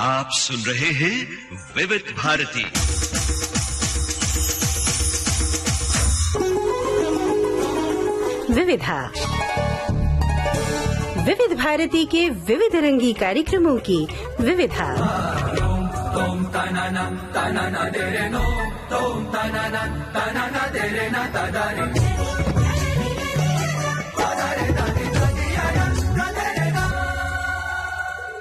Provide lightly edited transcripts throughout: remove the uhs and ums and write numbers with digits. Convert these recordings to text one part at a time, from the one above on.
आप सुन रहे हैं विविध भारती। विविधा, विविध भारती के विविध रंगी कार्यक्रमों की विविधा।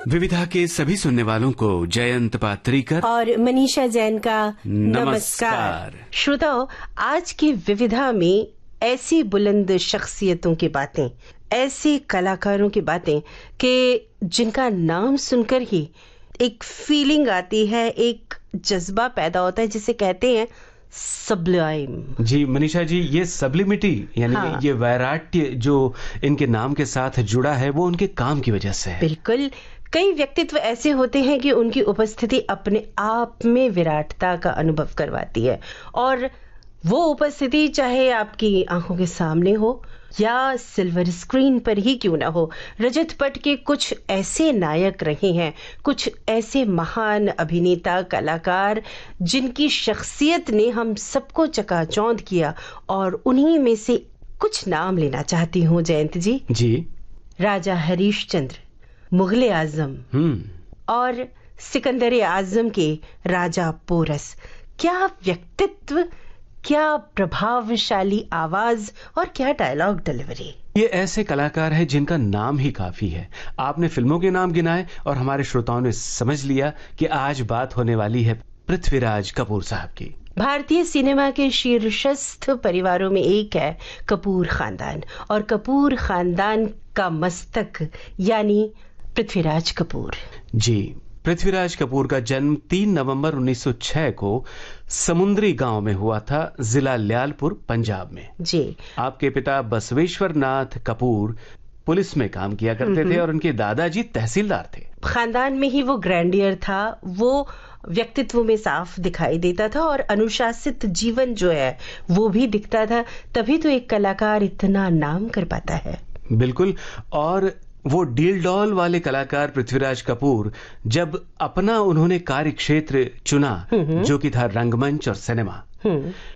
विविधा के सभी सुनने वालों को जयंत पात्रीकर और मनीषा जैन का नमस्कार। श्रोताओ, आज की विविधा में ऐसी बुलंद शख्सियतों की बातें, ऐसे कलाकारों की बातें कि जिनका नाम सुनकर ही एक फीलिंग आती है, एक जज्बा पैदा होता है जिसे कहते हैं सब्लाइम। जी मनीषा जी, ये सब्लिमिटी यानी ये वैराट्य जो इनके नाम के साथ जुड़ा है वो उनके काम की वजह से है। बिल्कुल, कई व्यक्तित्व ऐसे होते हैं कि उनकी उपस्थिति अपने आप में विराटता का अनुभव करवाती है, और वो उपस्थिति चाहे आपकी आंखों के सामने हो या सिल्वर स्क्रीन पर ही क्यों ना हो। रजत पट के कुछ ऐसे नायक रहे हैं, कुछ ऐसे महान अभिनेता कलाकार जिनकी शख्सियत ने हम सबको चकाचौंध किया, और उन्हीं में से कुछ नाम लेना चाहती हूँ जयंत जी। जी। राजा हरीशचंद्र, मुगले आजम और सिकंदर आजम के राजा पोरस। क्या व्यक्तित्व, क्या प्रभावशाली आवाज और क्या डायलॉग डिलीवरी। ये ऐसे कलाकार हैं जिनका नाम ही काफी है। आपने फिल्मों के नाम गिनाए और हमारे श्रोताओं ने समझ लिया कि आज बात होने वाली है पृथ्वीराज कपूर साहब की। भारतीय सिनेमा के शीर्षस्थ परिवारों में एक है कपूर खानदान, और कपूर खानदान का मस्तक यानी पृथ्वीराज कपूर। जी, पृथ्वीराज कपूर का जन्म 3 नवंबर 1906 को समुद्री गांव में हुआ था, जिला ल्यालपुर, पंजाब में। जी। आपके पिता बसवेश्वर नाथ कपूर पुलिस में काम किया करते थे और उनके दादाजी तहसीलदार थे। खानदान में ही वो ग्रैंडियर था, वो व्यक्तित्व में साफ दिखाई देता था, और अनुशासित जीवन जो है वो भी दिखता था। तभी तो एक कलाकार इतना नाम कर पाता है। बिल्कुल, और वो डील डॉल वाले कलाकार पृथ्वीराज कपूर जब अपना उन्होंने कार्य क्षेत्र चुना जो कि था रंगमंच और सिनेमा,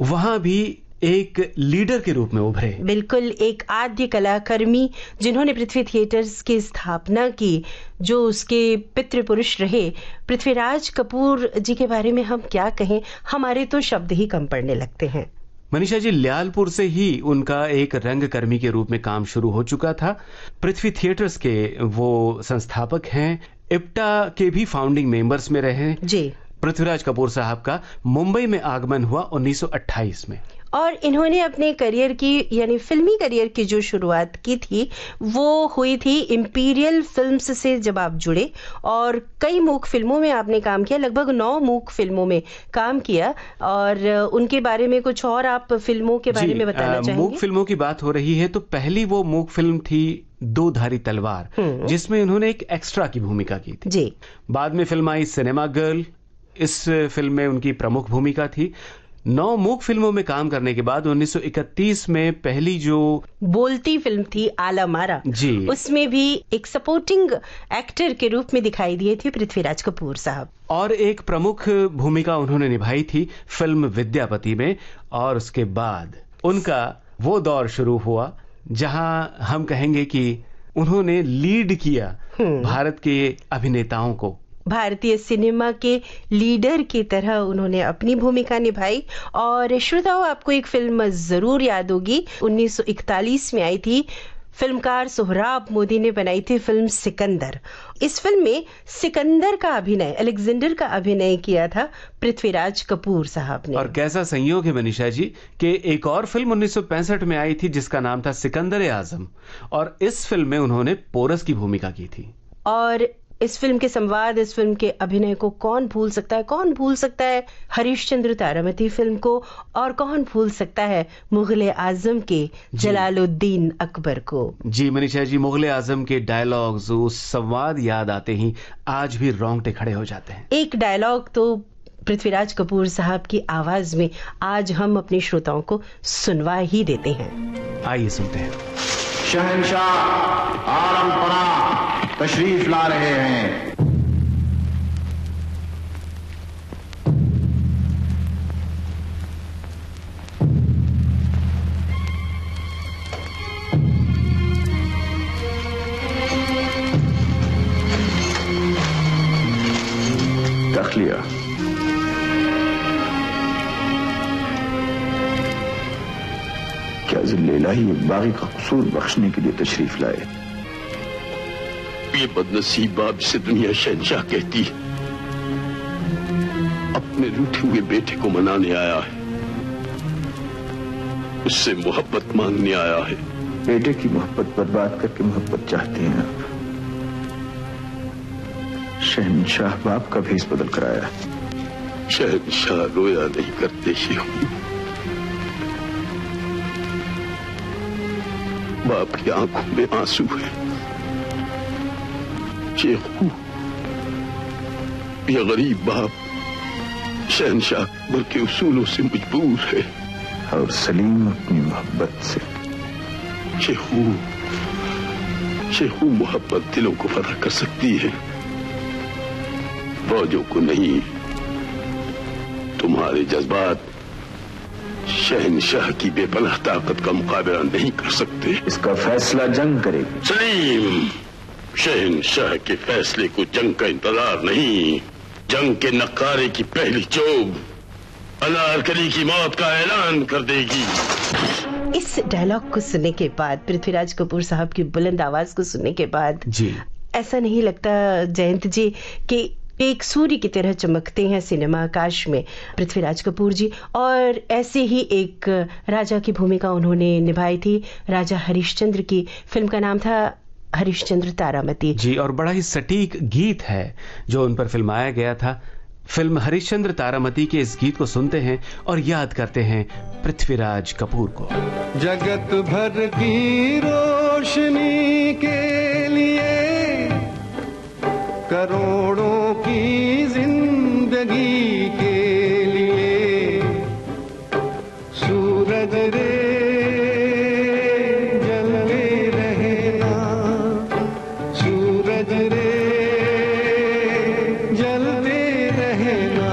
वहां भी एक लीडर के रूप में उभरे। बिल्कुल, एक आद्य कलाकर्मी जिन्होंने पृथ्वी थिएटर्स की स्थापना की, जो उसके पितृ पुरुष रहे। पृथ्वीराज कपूर जी के बारे में हम क्या कहें, हमारे तो शब्द ही कम पड़ने लगते हैं। मनीषा जी, ल्यालपुर से ही उनका एक रंगकर्मी के रूप में काम शुरू हो चुका था। पृथ्वी थिएटर्स के वो संस्थापक हैं, इप्टा के भी फाउंडिंग मेंबर्स में रहे। जी। पृथ्वीराज कपूर साहब का मुंबई में आगमन हुआ 1928 में, और इन्होंने अपने करियर की यानी फिल्मी करियर की जो शुरुआत की थी वो हुई थी इंपीरियल फिल्म्स से। जब आप जुड़े और कई मूक फिल्मों में आपने काम किया, लगभग 9 मूक फिल्मों में काम किया, और उनके बारे में कुछ और आप फिल्मों के बारे में बताना चाहेंगे? मूक फिल्मों की बात हो रही है तो पहली वो मूक फिल्म थी दो धारी तलवार, जिसमें उन्होंने एक एक्स्ट्रा की भूमिका की थी। जी। बाद में फिल्म आई सिनेमा गर्ल, इस फिल्म में उनकी प्रमुख भूमिका थी। 9 मूक फिल्मों में काम करने के बाद 1931 में पहली जो बोलती फिल्म थी आला मारा, जी, उसमें भी एक सपोर्टिंग एक्टर के रूप में दिखाई दिए थे पृथ्वीराज कपूर साहब, और एक प्रमुख भूमिका उन्होंने निभाई थी फिल्म विद्यापति में। और उसके बाद उनका वो दौर शुरू हुआ जहां हम कहेंगे कि उन्होंने लीड किया भारत के अभिनेताओं को। भारतीय सिनेमा के लीडर की तरह उन्होंने अपनी भूमिका निभाई। और श्रोताओं, आपको एक फिल्म जरूर याद होगी, 1941 में आई थी, फिल्मकार सोहराब मोदी ने बनाई थी फिल्म सिकंदर। इस फिल्म में सिकंदर का अभिनय, अलेक्जेंडर का अभिनय किया था पृथ्वीराज कपूर साहब ने। और कैसा संयोग है मनीषा जी कि एक और फिल्म 1965 में आई थी जिसका नाम था सिकंदर आजम, और इस फिल्म में उन्होंने पोरस की भूमिका की थी। और इस फिल्म के संवाद, इस फिल्म के अभिनय को कौन भूल सकता है? कौन भूल सकता है हरीशचंद्र तारामती फिल्म को, और कौन भूल सकता है मुगले आजम के जलालुद्दीन अकबर को? जी मनीषा जी, मुगले आजम के डायलॉग्स, उस संवाद याद आते ही आज भी रोंगटे खड़े हो जाते हैं। एक डायलॉग तो पृथ्वीराज कपूर साहब की आवाज में आज हम अपने श्रोताओं को सुनवा ही देते हैं। आइए सुनते हैं। शहंशाह आलम पना तशरीफ ला रहे हैं। रख लिया। क्या लैला ही बागी का कसूर बख्शने के लिए तशरीफ लाए? ये बदनसीब बाप जिसे दुनिया शहंशाह कहती है, अपने रूठे हुए बेटे को मनाने आया है, उससे मोहब्बत मांगने आया है। बेटे की मोहब्बत बर्बाद करके मोहब्बत चाहते हैं आप। शहंशाह बाप का भेस बदल कर आया। शहंशाह रोया नहीं करते शेखू, बाप की आंखों में आंसू है। शेखू, ये गरीब बाप शहंशाह अकबर के उसूलों से मजबूर है और सलीम अपनी मोहब्बत से। शेखू मोहब्बत दिलों को फतह कर सकती है, फौजों को नहीं। तुम्हारे जज्बात शहंशाह की बेपनाह ताकत का मुकाबला नहीं कर सकते। इसका फैसला जंग करेगी। सलीम, शहंशाह के फैसले को जंग का इंतजार नहीं, जंग के नक्कारे की पहली चोब अनारकली की मौत का ऐलान कर देगी। इस डायलॉग को सुनने के बाद, पृथ्वीराज कपूर साहब की बुलंद आवाज को सुनने के बाद जी, ऐसा नहीं लगता जयंत जी कि एक सूर्य की तरह चमकते हैं सिनेमा आकाश में पृथ्वीराज कपूर जी। और ऐसे ही एक राजा की भूमिका उन्होंने निभाई थी, राजा हरिश्चंद्र की। फिल्म का नाम था हरिश्चंद्र तारामती जी, और बड़ा ही सटीक गीत है जो उन पर फिल्माया गया था। फिल्म हरिश्चंद्र तारामती के इस गीत को सुनते हैं और याद करते हैं पृथ्वीराज कपूर को। जगत भर की रोशनी के लिए, करोड़ों की जिंदगी के लिए, सूरज रे जलते रहना, सूरज रे जलते रहना।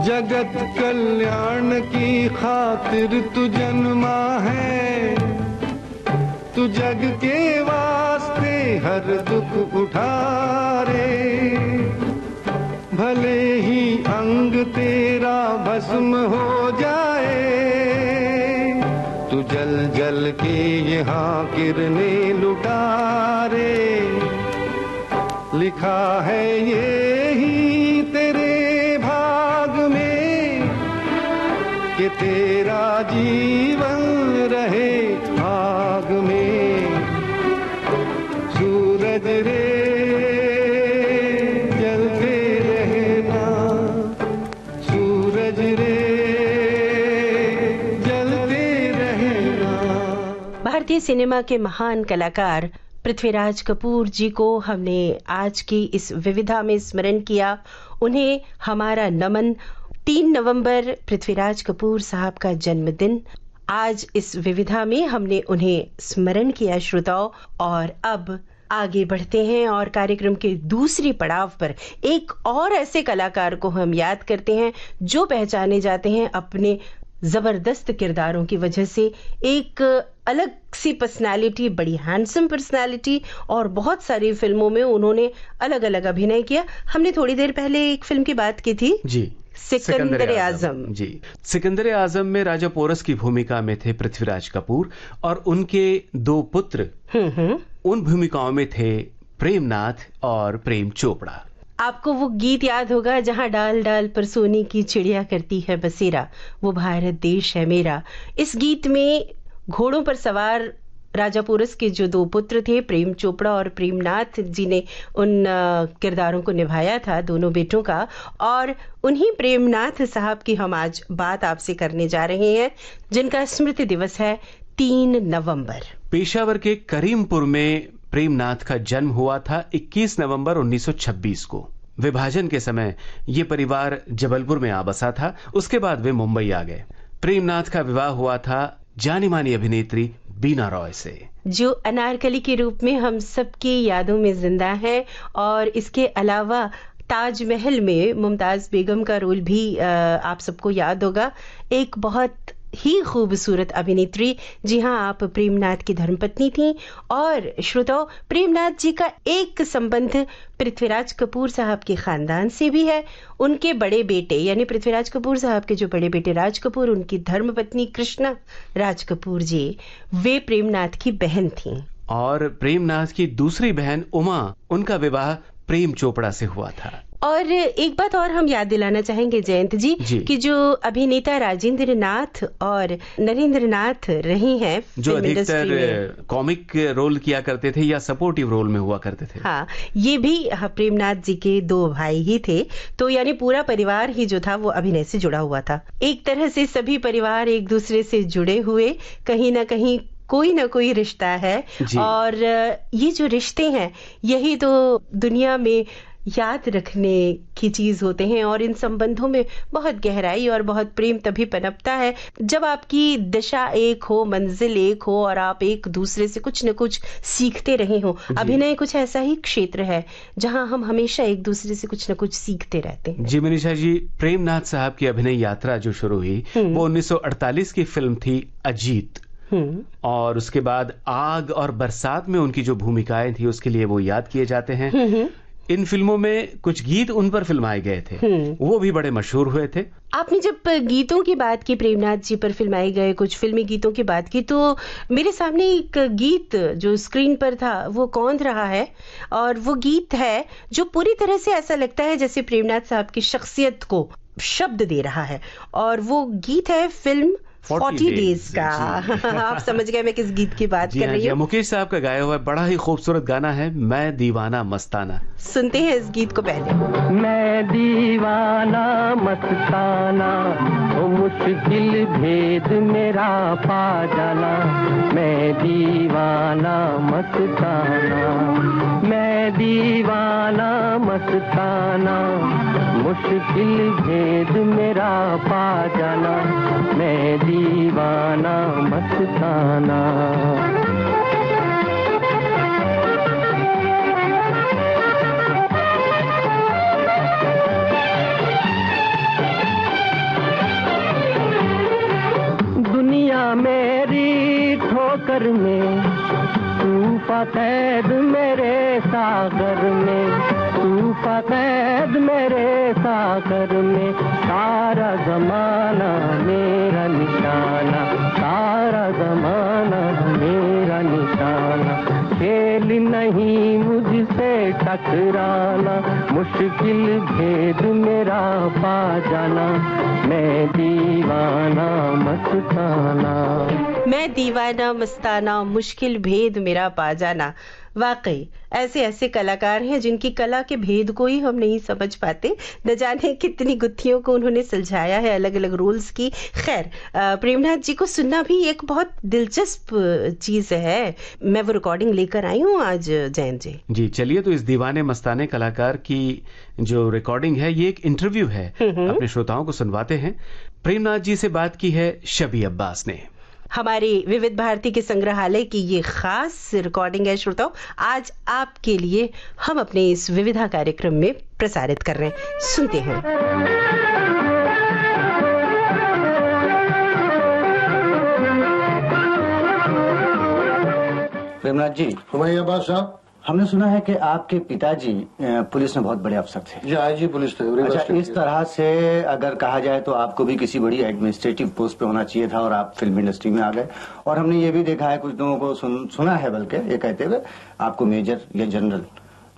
जगत कल्याण की खातिर तू जन्मा है, तू जग के वास्ते हर दुख उठारे, भले ही अंग तेरा भस्म हो जाए, तू जल जल के यहाँ किरणें लुटारे। लिखा है ये ही तेरे भाग में कि तेरा जीवन रहे आग में, सूरज रे जलते रहना, सूरज रे जलते रहना। भारतीय सिनेमा के महान कलाकार पृथ्वीराज कपूर जी को हमने आज की इस विविधा में स्मरण किया। उन्हें हमारा नमन। 3 नवंबर पृथ्वीराज कपूर साहब का जन्मदिन। आज इस विविधा में हमने उन्हें स्मरण किया श्रोताओं। और अब आगे बढ़ते हैं और कार्यक्रम के दूसरी पड़ाव पर एक और ऐसे कलाकार को हम याद करते हैं जो पहचाने जाते हैं अपने जबरदस्त किरदारों की वजह से। एक अलग सी पर्सनालिटी, बड़ी हैंडसम पर्सनालिटी, और बहुत सारी फिल्मों में उन्होंने अलग अलग अभिनय किया। हमने थोड़ी देर पहले एक फिल्म की बात की थी जी, सिकंदर आजम। जी, सिकंदर आजम में राजा पोरस की भूमिका में थे पृथ्वीराज कपूर और उनके 2 पुत्र उन भूमिकाओं में थे प्रेमनाथ और प्रेम चोपड़ा। आपको वो गीत याद होगा, जहां डाल डाल पर सोने की चिड़िया करती है बसेरा, वो भारत देश है मेरा। इस गीत में घोड़ों पर सवार राजा पोरस के जो 2 पुत्र थे, प्रेम चोपड़ा और प्रेमनाथ जी ने उन किरदारों को निभाया था, दोनों बेटों का। और उन्हीं प्रेमनाथ साहब की हम आज बात आपसे करने जा रहे हैं, जिनका स्मृति दिवस है 3 नवंबर। पेशावर के करीमपुर में प्रेमनाथ का जन्म हुआ था 21 नवंबर 1926 को। विभाजन के समय ये परिवार जबलपुर में आ बसा था। उसके बाद वे मुंबई आ गए। प्रेमनाथ का विवाह हुआ था जानी मानी अभिनेत्री बीना रॉय से, जो अनारकली के रूप में हम सबकी यादों में जिंदा है। और इसके अलावा ताजमहल में मुमताज बेगम का रोल भी आप सबको याद होगा। एक बहुत ही खूबसूरत अभिनेत्री। जी हाँ, आप प्रेमनाथ की धर्मपत्नी थी। और श्रोताओ, प्रेमनाथ जी का एक संबंध पृथ्वीराज कपूर साहब के खानदान से भी है। उनके बड़े बेटे यानी पृथ्वीराज कपूर साहब के जो बड़े बेटे राज कपूर, उनकी धर्मपत्नी कृष्णा राज कपूर जी, वे प्रेमनाथ की बहन थी। और प्रेमनाथ की दूसरी बहन उमा, उनका विवाह प्रेम चोपड़ा से हुआ था। और एक बात और हम याद दिलाना चाहेंगे जयंत जी कि जो अभिनेता राजेंद्र नाथ और नरेंद्र नाथ रही हैं, जो अधिकतर कॉमिक रोल किया करते थे या सपोर्टिव रोल में हुआ करते थे, हाँ, ये भी प्रेमनाथ जी के दो भाई ही थे। तो यानी पूरा परिवार ही जो था वो अभिनय से जुड़ा हुआ था। एक तरह से सभी परिवार एक दूसरे से जुड़े हुए, कहीं ना कहीं कोई ना कोई रिश्ता है। और ये जो रिश्ते हैं, यही तो दुनिया में याद रखने की चीज होते हैं। और इन संबंधों में बहुत गहराई और बहुत प्रेम तभी पनपता है जब आपकी दिशा एक हो, मंजिल एक हो और आप एक दूसरे से कुछ न कुछ सीखते रहे हो। अभिनय कुछ ऐसा ही क्षेत्र है जहां हम हमेशा एक दूसरे से कुछ न कुछ सीखते रहते हैं। जी मनीषा जी, प्रेमनाथ साहब की अभिनय यात्रा जो शुरू हुई वो 1948 की फिल्म थी अजीत। और उसके बाद आग और बरसात में उनकी जो भूमिकाएं थी उसके लिए वो याद किए जाते हैं। इन फिल्मों में कुछ गीत उन पर फिल्माए गए थे, वो भी बड़े मशहूर हुए थे। आपने जब गीतों की बात की, प्रेमनाथ जी पर फिल्माए गए कुछ फिल्मी गीतों की बात की, तो मेरे सामने एक गीत जो स्क्रीन पर था वो कौंध रहा है। और वो गीत है जो पूरी तरह से ऐसा लगता है जैसे प्रेमनाथ साहब की शख्सियत को शब्द दे रहा है। और वो गीत है फिल्म 40 डेज का। आप समझ गए मैं किस गीत की बात कर रही हूँ। मुकेश साहब का गाया हुआ बड़ा ही खूबसूरत गाना है, मैं दीवाना मस्ताना। सुनते हैं इस गीत को पहले। मैं दीवाना मस्ताना, ओ मुश्किल भेद मेरा पा जाना। मैं दीवाना मस्ताना, मैं दीवाना मस्ताना, मुश्किल भेद मेरा पा जाना। मैं दीवाना मस्ताना। दुनिया मेरी ठोकर में, तूफा कैद मेरे सागर में, तूफा कैद मेरे सागर में। सारा जमाना मेरा निशाना, सारा जमाना मेरा निशाना। खेल नहीं मुझसे टकराना, मुश्किल भेद मेरा पा जाना। मैं दीवाना मस्ताना, मैं दीवाना मस्ताना, मुश्किल भेद मेरा पा जाना। वाकई ऐसे ऐसे कलाकार हैं जिनकी कला के भेद को ही हम नहीं समझ पाते। न जाने कितनी गुत्थियों को उन्होंने सुलझाया है अलग अलग रोल्स की। खैर, प्रेमनाथ जी को सुनना भी एक बहुत दिलचस्प चीज है। मैं वो रिकॉर्डिंग लेकर आई हूँ आज जयंत जी। जी चलिए, तो इस दीवाने मस्ताने कलाकार की जो रिकॉर्डिंग है ये एक इंटरव्यू है, अपने श्रोताओं को सुनवाते हैं। प्रेमनाथ जी से बात की है शबी अब्बास ने। हमारे विविध भारती के संग्रहालय की ये खास रिकॉर्डिंग है श्रोताओं, आज आपके लिए हम अपने इस विविधा कार्यक्रम में प्रसारित कर रहे हैं। सुनते हैं। प्रेमनाथ जी, हुमायूं अब्बास साहब, हमने सुना है कि आपके पिताजी पुलिस में बहुत बड़े अफसर थे। जी आईजी पुलिस थे। अच्छा, इस तरह से अगर कहा जाए तो आपको भी किसी बड़ी एडमिनिस्ट्रेटिव पोस्ट पे होना चाहिए था और आप फिल्म इंडस्ट्री में आ गए। और हमने ये भी देखा है, कुछ लोगों को सुना है बल्कि ये कहते हुए आपको मेजर या जनरल।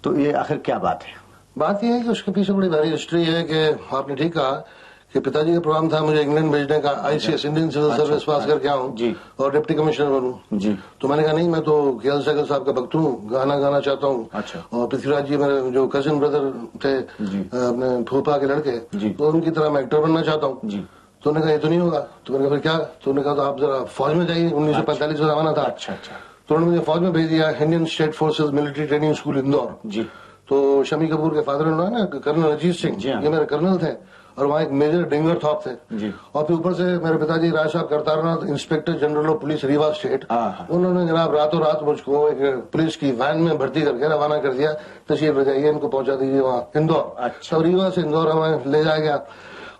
तो ये आखिर क्या बात है? बात यह है कि उसके पीछे बड़ी भारी हिस्ट्री है कि आपने ठीक कहा कि पिताजी का प्रोग्राम था मुझे इंग्लैंड भेजने का, आईसीएस इंडियन सिविल सर्विस पास करके आऊँ जी और डिप्टी कमिश्नर बनूं जी। तो मैंने कहा नहीं, मैं तो केएल सहगल साहब का भक्त हूँ, गाना गाना चाहता हूँ। अच्छा। और पृथ्वीराज जी मेरे जो कजिन ब्रदर थे, अपने फूफा के लड़के, तो उनकी तरह मैं एक्टर बनना चाहता हूँ जी। तो उन्होंने कहा ये तो नहीं होगा। तो मैंने कहा फिर क्या? तो उन्होंने कहा तो आप जरा फौज में जाइए, 1945 का जमाना था। अच्छा अच्छा। तो उन्होंने मुझे फौज में भेज दिया, Indian state forces military training school Indore जी। तो शमी कपूर के फादर इन लॉ है ना, कर्नल अजीत सिंह, ये मेरे कर्नल थे। और वहाँ एक मेजर डिंगरथॉप थे जी। और फिर ऊपर से मेरे पिताजी Rai Sahab Kartarnath inspector general of police Rewa state, उन्होंने जनाब रातों रात मुझको एक पुलिस की वैन में भर्ती करके रवाना कर दिया, तशरीफ ले जाइए, इनको पहुंचा दीजिए वहाँ इंदौर। अच्छा। तो रीवा से इंदौर हमें ले जाया गया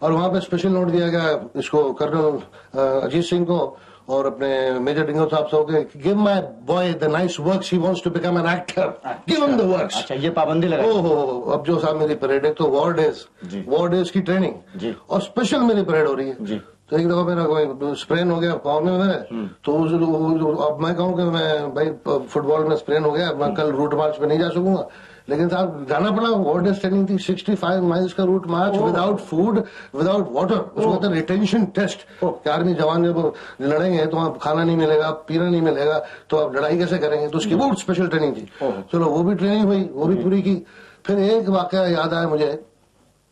और वहाँ पे स्पेशल नोट दिया गया इसको कर्नल अजीत सिंह को और अपने मेजर डिंगरथॉप साहब के, give my boy the nice works, he wants to become an actor, give him the works. अच्छा, ये पाबंदी लगा। ओहो, अब जो साहब मेरी परेड है तो वॉर डेज की ट्रेनिंग और स्पेशल मेरी परेड हो रही है जी। तो एक दफा मेरा कोई स्प्रेन हो गया पाँव में मेरे, तो अब मैं कहूँ कि मैं भाई फुटबॉल में स्प्रेन हो गया, मैं कल रूट मार्च पे नहीं जा सकूंगा, लेकिन साहब जाना पड़ा। वॉर डेज ट्रेनिंग थी, 65 माइल्स का route march without food without water, उसको कहते हैं रिटेंशन टेस्ट। आर्मी जवान जब लड़ेंगे तो आप खाना नहीं मिलेगा, पीना नहीं मिलेगा, तो आप लड़ाई कैसे करेंगे, तो उसकी बहुत स्पेशल ट्रेनिंग थी। चलो वो भी ट्रेनिंग हुई, वो भी पूरी की। फिर एक वाकया याद आया मुझे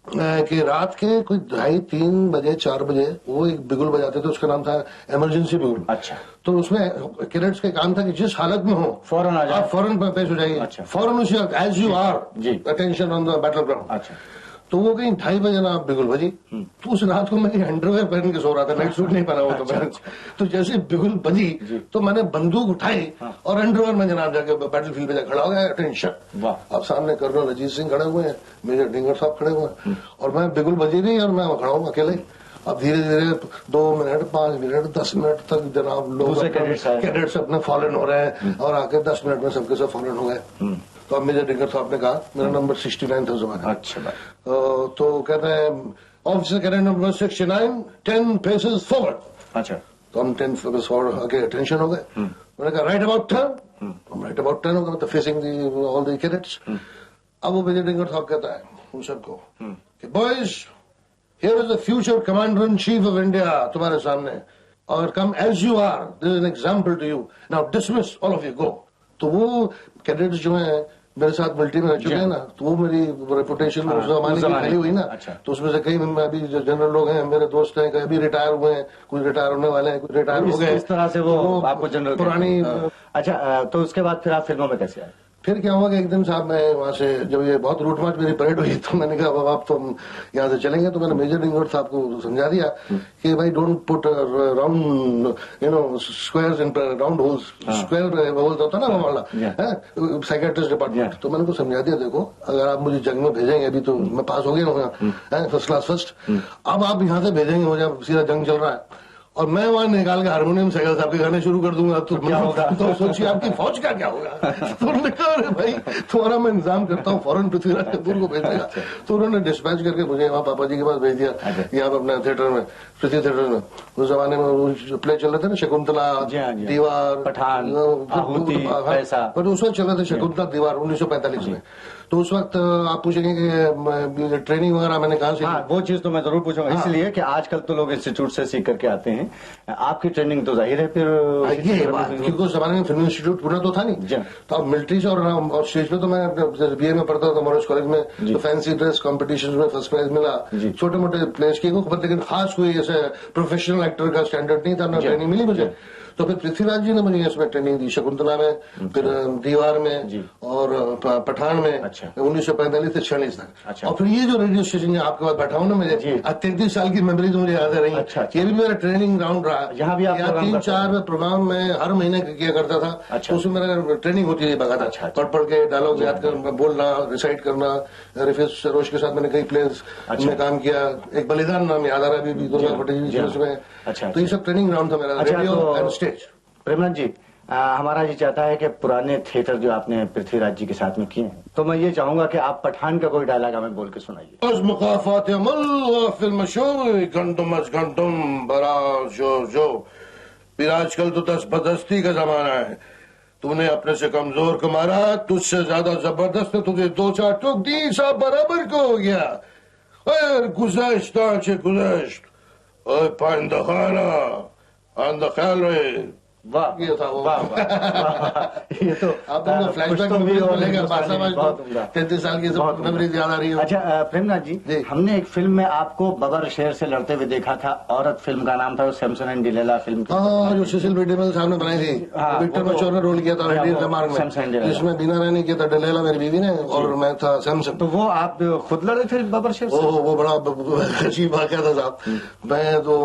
कि रात के कोई 2:30 बजे 4 बजे वो एक बिगुल बजाते थे, उसका नाम था इमरजेंसी बिगुल। अच्छा। तो उसमें कैडेट्स का काम था कि जिस हालत में हो फौरन आ जाए, आप फौरन पेश हो जाइए। अच्छा। फौरन उसी as you are attention on the battle ground. अच्छा। तो वो कहीं 2:30 बजे ना बिगुल बजी, तो उस रात को मैं अंडरवेयर पहन के सो रहा था, नाइट सूट नहीं पहना हुआ था मैंने। तो जैसे बिगुल बजी तो मैंने बंदूक उठाई और अंडरवेयर में जनाब जाके बैटल फील्ड पे जा खड़ा हो गया, अटेंशन। अब सामने कर्नल अजीत सिंह खड़े हुए हैं, मेजर डिंगरथॉप खड़े हुए हैं और मैं बिगुल बजी रही और मैं खड़ा हूँ अकेले। अब धीरे धीरे 2 मिनट 5 मिनट 10 मिनट तक जनाब लोग कैडेट्स अपने फॉलन हो रहे हैं और आके 10 मिनट में सबके सब फॉलन हो गए। तो अब मेजर डिंगरथॉप ने कहा मेरा नंबर 69 था जमाना। अच्छा। तो कहते हैं officer cadet number 69 10 paces forward. अच्छा। तो हम 10 पेसेस फॉरवर्ड आके अटेंशन हो गए। मैंने कहा राइट अबाउट 10, हम राइट अबाउट 10 हो गए, मतलब फेसिंग ऑल द कैडेट्स। अब वो मेजर डिंगरथॉप कहता है उन सबको कि boys, here is the future commander in chief of India तुम्हारे सामने, और come as you are, this is an example to you, now dismiss all of you, go. तो वो कैडेट्स जो है मेरे साथ मिलिट्री में रह चुके हैं ना, तो वो मेरी रेपुटेशन उस जमाने की फैली हुई ना। अच्छा। तो उसमें से कई अभी जो जनरल लोग हैं मेरे दोस्त हैं, कई अभी रिटायर हुए हैं, कुछ रिटायर होने वाले हैं, कुछ रिटायर हो गए। इस तरह से वो आपको जनरल पुरानी। अच्छा, तो उसके बाद फिर आप फिल्मों में कैसे आए? फिर क्या हुआ कि एक दिन साहब मैं वहां से जब ये बहुत रूट मार्च मेरी परेड हुई तो मैंने कहा बाबा आप तो हम यहाँ से चलेंगे, तो मैंने मेजर डिंगरथॉप साहब को समझा दिया कि भाई don't put round squares in round holes, square holes होता ना वो वाला साइकेट्रिस्ट डिपार्टमेंट। तो मैंने उनको समझा दिया, देखो अगर आप मुझे जंग में भेजेंगे, अभी तो मैं पास हो गया हूँ फर्स्ट क्लास फर्स्ट, अब आप यहाँ से भेजेंगे मुझे, सीधा जंग चल रहा है और मैं वहां निकाल के हारमोनियम सहगल साहब के गाने शुरू कर दूंगा, तो क्या होगा? तो सोचिए आपकी फौज का क्या होगा। तो उन्होंने कहा अरे भाई तुम्हारा मैं इंतजाम करता हूँ, फौरन पृथ्वीराज कपूर को भेज देगा। तो उन्होंने डिस्पैच करके मुझे वहाँ पापा जी के पास भेज दिया, यहाँ अपना थिएटर में, पृथ्वी थिएटर में। उस जमाने में प्ले चल रहे थे ना, शकुंतला, दीवार, पठान, पर उस वक्त चल रहे थे शकुंतला, दीवार 1945 में। तो उस वक्त आप पूछेंगे कि ट्रेनिंग वगैरह मैंने कहा से। हाँ, वो चीज तो मैं जरूर पूछूंगा। इसलिए कि आजकल तो लोग इंस्टीट्यूट से सीख करके आते हैं, आपकी ट्रेनिंग तो जाहिर है फिर ये बात, क्योंकि उस जमाने में फिल्म इंस्टीट्यूट पूरा तो था नहीं। तो अब मिलिट्री से और स्टेज पे तो मैं बीए में पढ़ता था मॉडर्न कॉलेज में, तो फैंसी ड्रेस कॉम्पिटिशन में फर्स्ट प्राइज मिला, छोटे मोटे प्लेस की, लेकिन खास कोई ऐसे प्रोफेशनल एक्टर का स्टैंडर्ड नहीं था, ना ट्रेनिंग मिली मुझे। तो फिर पृथ्वीराज जी ने मुझे इसमें ट्रेनिंग दी, शकुंतला में, फिर दीवार में और पठान में। अच्छा। 1945 से 46 तक। अच्छा। और फिर ये जो रेडियो स्टेशन आपके पास बैठा हूँ ना, मुझे 33 साल की मेमोरीज मुझे याद रही। अच्छा। ये भी मेरा ट्रेनिंग ग्राउंड रहा। यहाँ भी 3-4 प्रोग्राम में हर महीने किया करता था। अच्छा। तो उसमें मेरा ट्रेनिंग होती थी बगा। अच्छा। पढ़ के डायलॉग याद करना, बोलना, रिसाइट करना। रिफेस सरोज के साथ मैंने कई प्लेस में काम किया, एक बलिदान नाम याद आ रहा है अभी 2025 में। अच्छा। तो ये सब ट्रेनिंग ग्राउंड था मेरा, रेडियो एंड स्टेज। प्रेमनाथ जी, हमारा जी चाहता है कि पुराने थिएटर जो आपने पृथ्वीराज जी के साथ में किए हैं, तो मैं ये चाहूंगा कि आप पठान का कोई डायलॉग हमें बोल के सुनाइए। फिर आजकल तो दस्तबदस्ती का जमाना है, तूने अपने से कमजोर को मारा, तुझसे ज्यादा जबरदस्त ने तुझे 2-4 टोक दी, सब बराबर को हो गया। गुज़श्त पाइंदा खाना आंदा ख्याल रहे, वाह ये था वो। वाह वाह ये तो आप लोगों फ्लैशबैक में भी लेकर 33 साल की मेमोरीज याद आ रही है। अच्छा प्रेमनाथ जी, हमने एक फिल्म में आपको बबर शेर से लड़ते हुए देखा था, औरत फिल्म का नाम था, सैमसन एंड डिलीला फिल्म थी। हाँ, जो सुशील बेडेमल साहब ने बनाई थी, विक्टर मैच्योर ने रोल किया था डेनमार्क में, जिसमें बीना रानी किया था डिलीला मेरी बीवी ने, और मैं था सैमसन। तो वो आप खुद लड़े थे बबर शेर से? वो बड़ा अजीब वाकया था साहब। मैं तो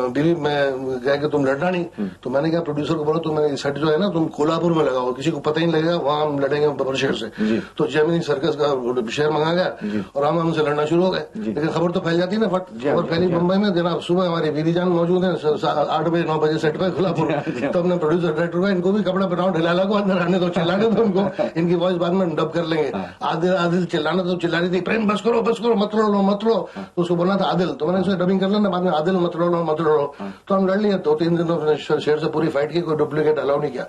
बीवी में कह के तुम लड़ना नहीं, तो मैंने कहा प्रोड्यूसर को बोला तुम सेट जो है ना तुम कोल्हापुर में लगाओ, किसी को पता ही नहीं लगेगा, वहाँ हम लड़ेंगे बबर शेर से। तो जेमिनी सर्कस का शेर मंगा गया और हम हमसे लड़ना शुरू हो गए। लेकिन खबर तो फैल जाती है ना फट, खबर फैली मुंबई में। जनाब सुबह हमारी बीवी जान मौजूद है 8 बजे 9 बजे सेट पे कोल्हापुर। तो हमने प्रोड्यूसर डायरेक्टर को इनको भी कपड़ा पहनाओ, ढिलाला को अंदर आने दो, चिल्लाने दो उनको, इनकी वॉइस बाद में डब कर लेंगे। आदिल चिल्लाना तो चिल्ला रही थी, प्रेम बस करो मत लो मत लो, तो उसको बोलना था आदिल, तो मैंने उसे डबिंग कर लेना बाद में, आदिल मत लो। तो हम लड़ लिए। 2-3 दिन शेर से पूरी फाइट की, कोई डुप्लीकेट अलाउ नहीं किया।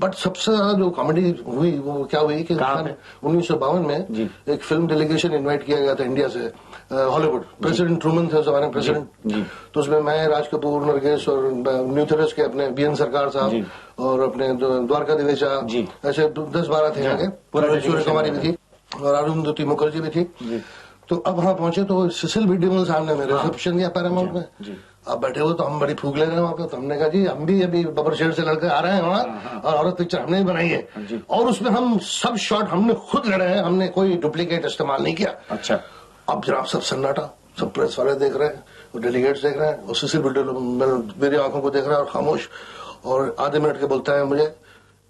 बट सबसे ज्यादा जो कॉमेडी हुई वो क्या हुई कि 1952 में एक फिल्म डेलीगेशन इनवाइट किया गया था इंडिया से हॉलीवुड। प्रेसिडेंट ट्रूमन थे उस जमाने में प्रेसिडेंट। तो उसमें मैं, राज कपूर, नरगिस और न्यू थेरेस के अपने बीएन सरकार साहब और अपने द्वारका दिवेचा, ऐसे 10-12 थे आगे, सूर्य कुमारी भी थी और अरुंधति मुखर्जी भी थी। तो अब वहां पहुंचे तो सुशील बेडेमल साहब ने मेरे रिसेप्शन दिया पैरामाउंट में। अब बैठे हुए तो हम बड़ी फूक ले रहे हैं वहां पे। तो हमने कहा जी हम भी अभी बबर शेर से लड़के आ रहे हैं वहाँ, और औरत पिक्चर हमने ही बनाई है, और उसमें हम सब शॉट हमने खुद लड़े हैं, हमने कोई डुप्लीकेट इस्तेमाल नहीं किया। अच्छा। अब जनाब सब सन्नाटा, सब प्रेस वाले देख रहे हैं, डेलीगेट्स देख रहे हैं, और सुशील बेडेमल मेरी आंखों को देख रहा है और खामोश, और आधे मिनट के बोलता है मुझे,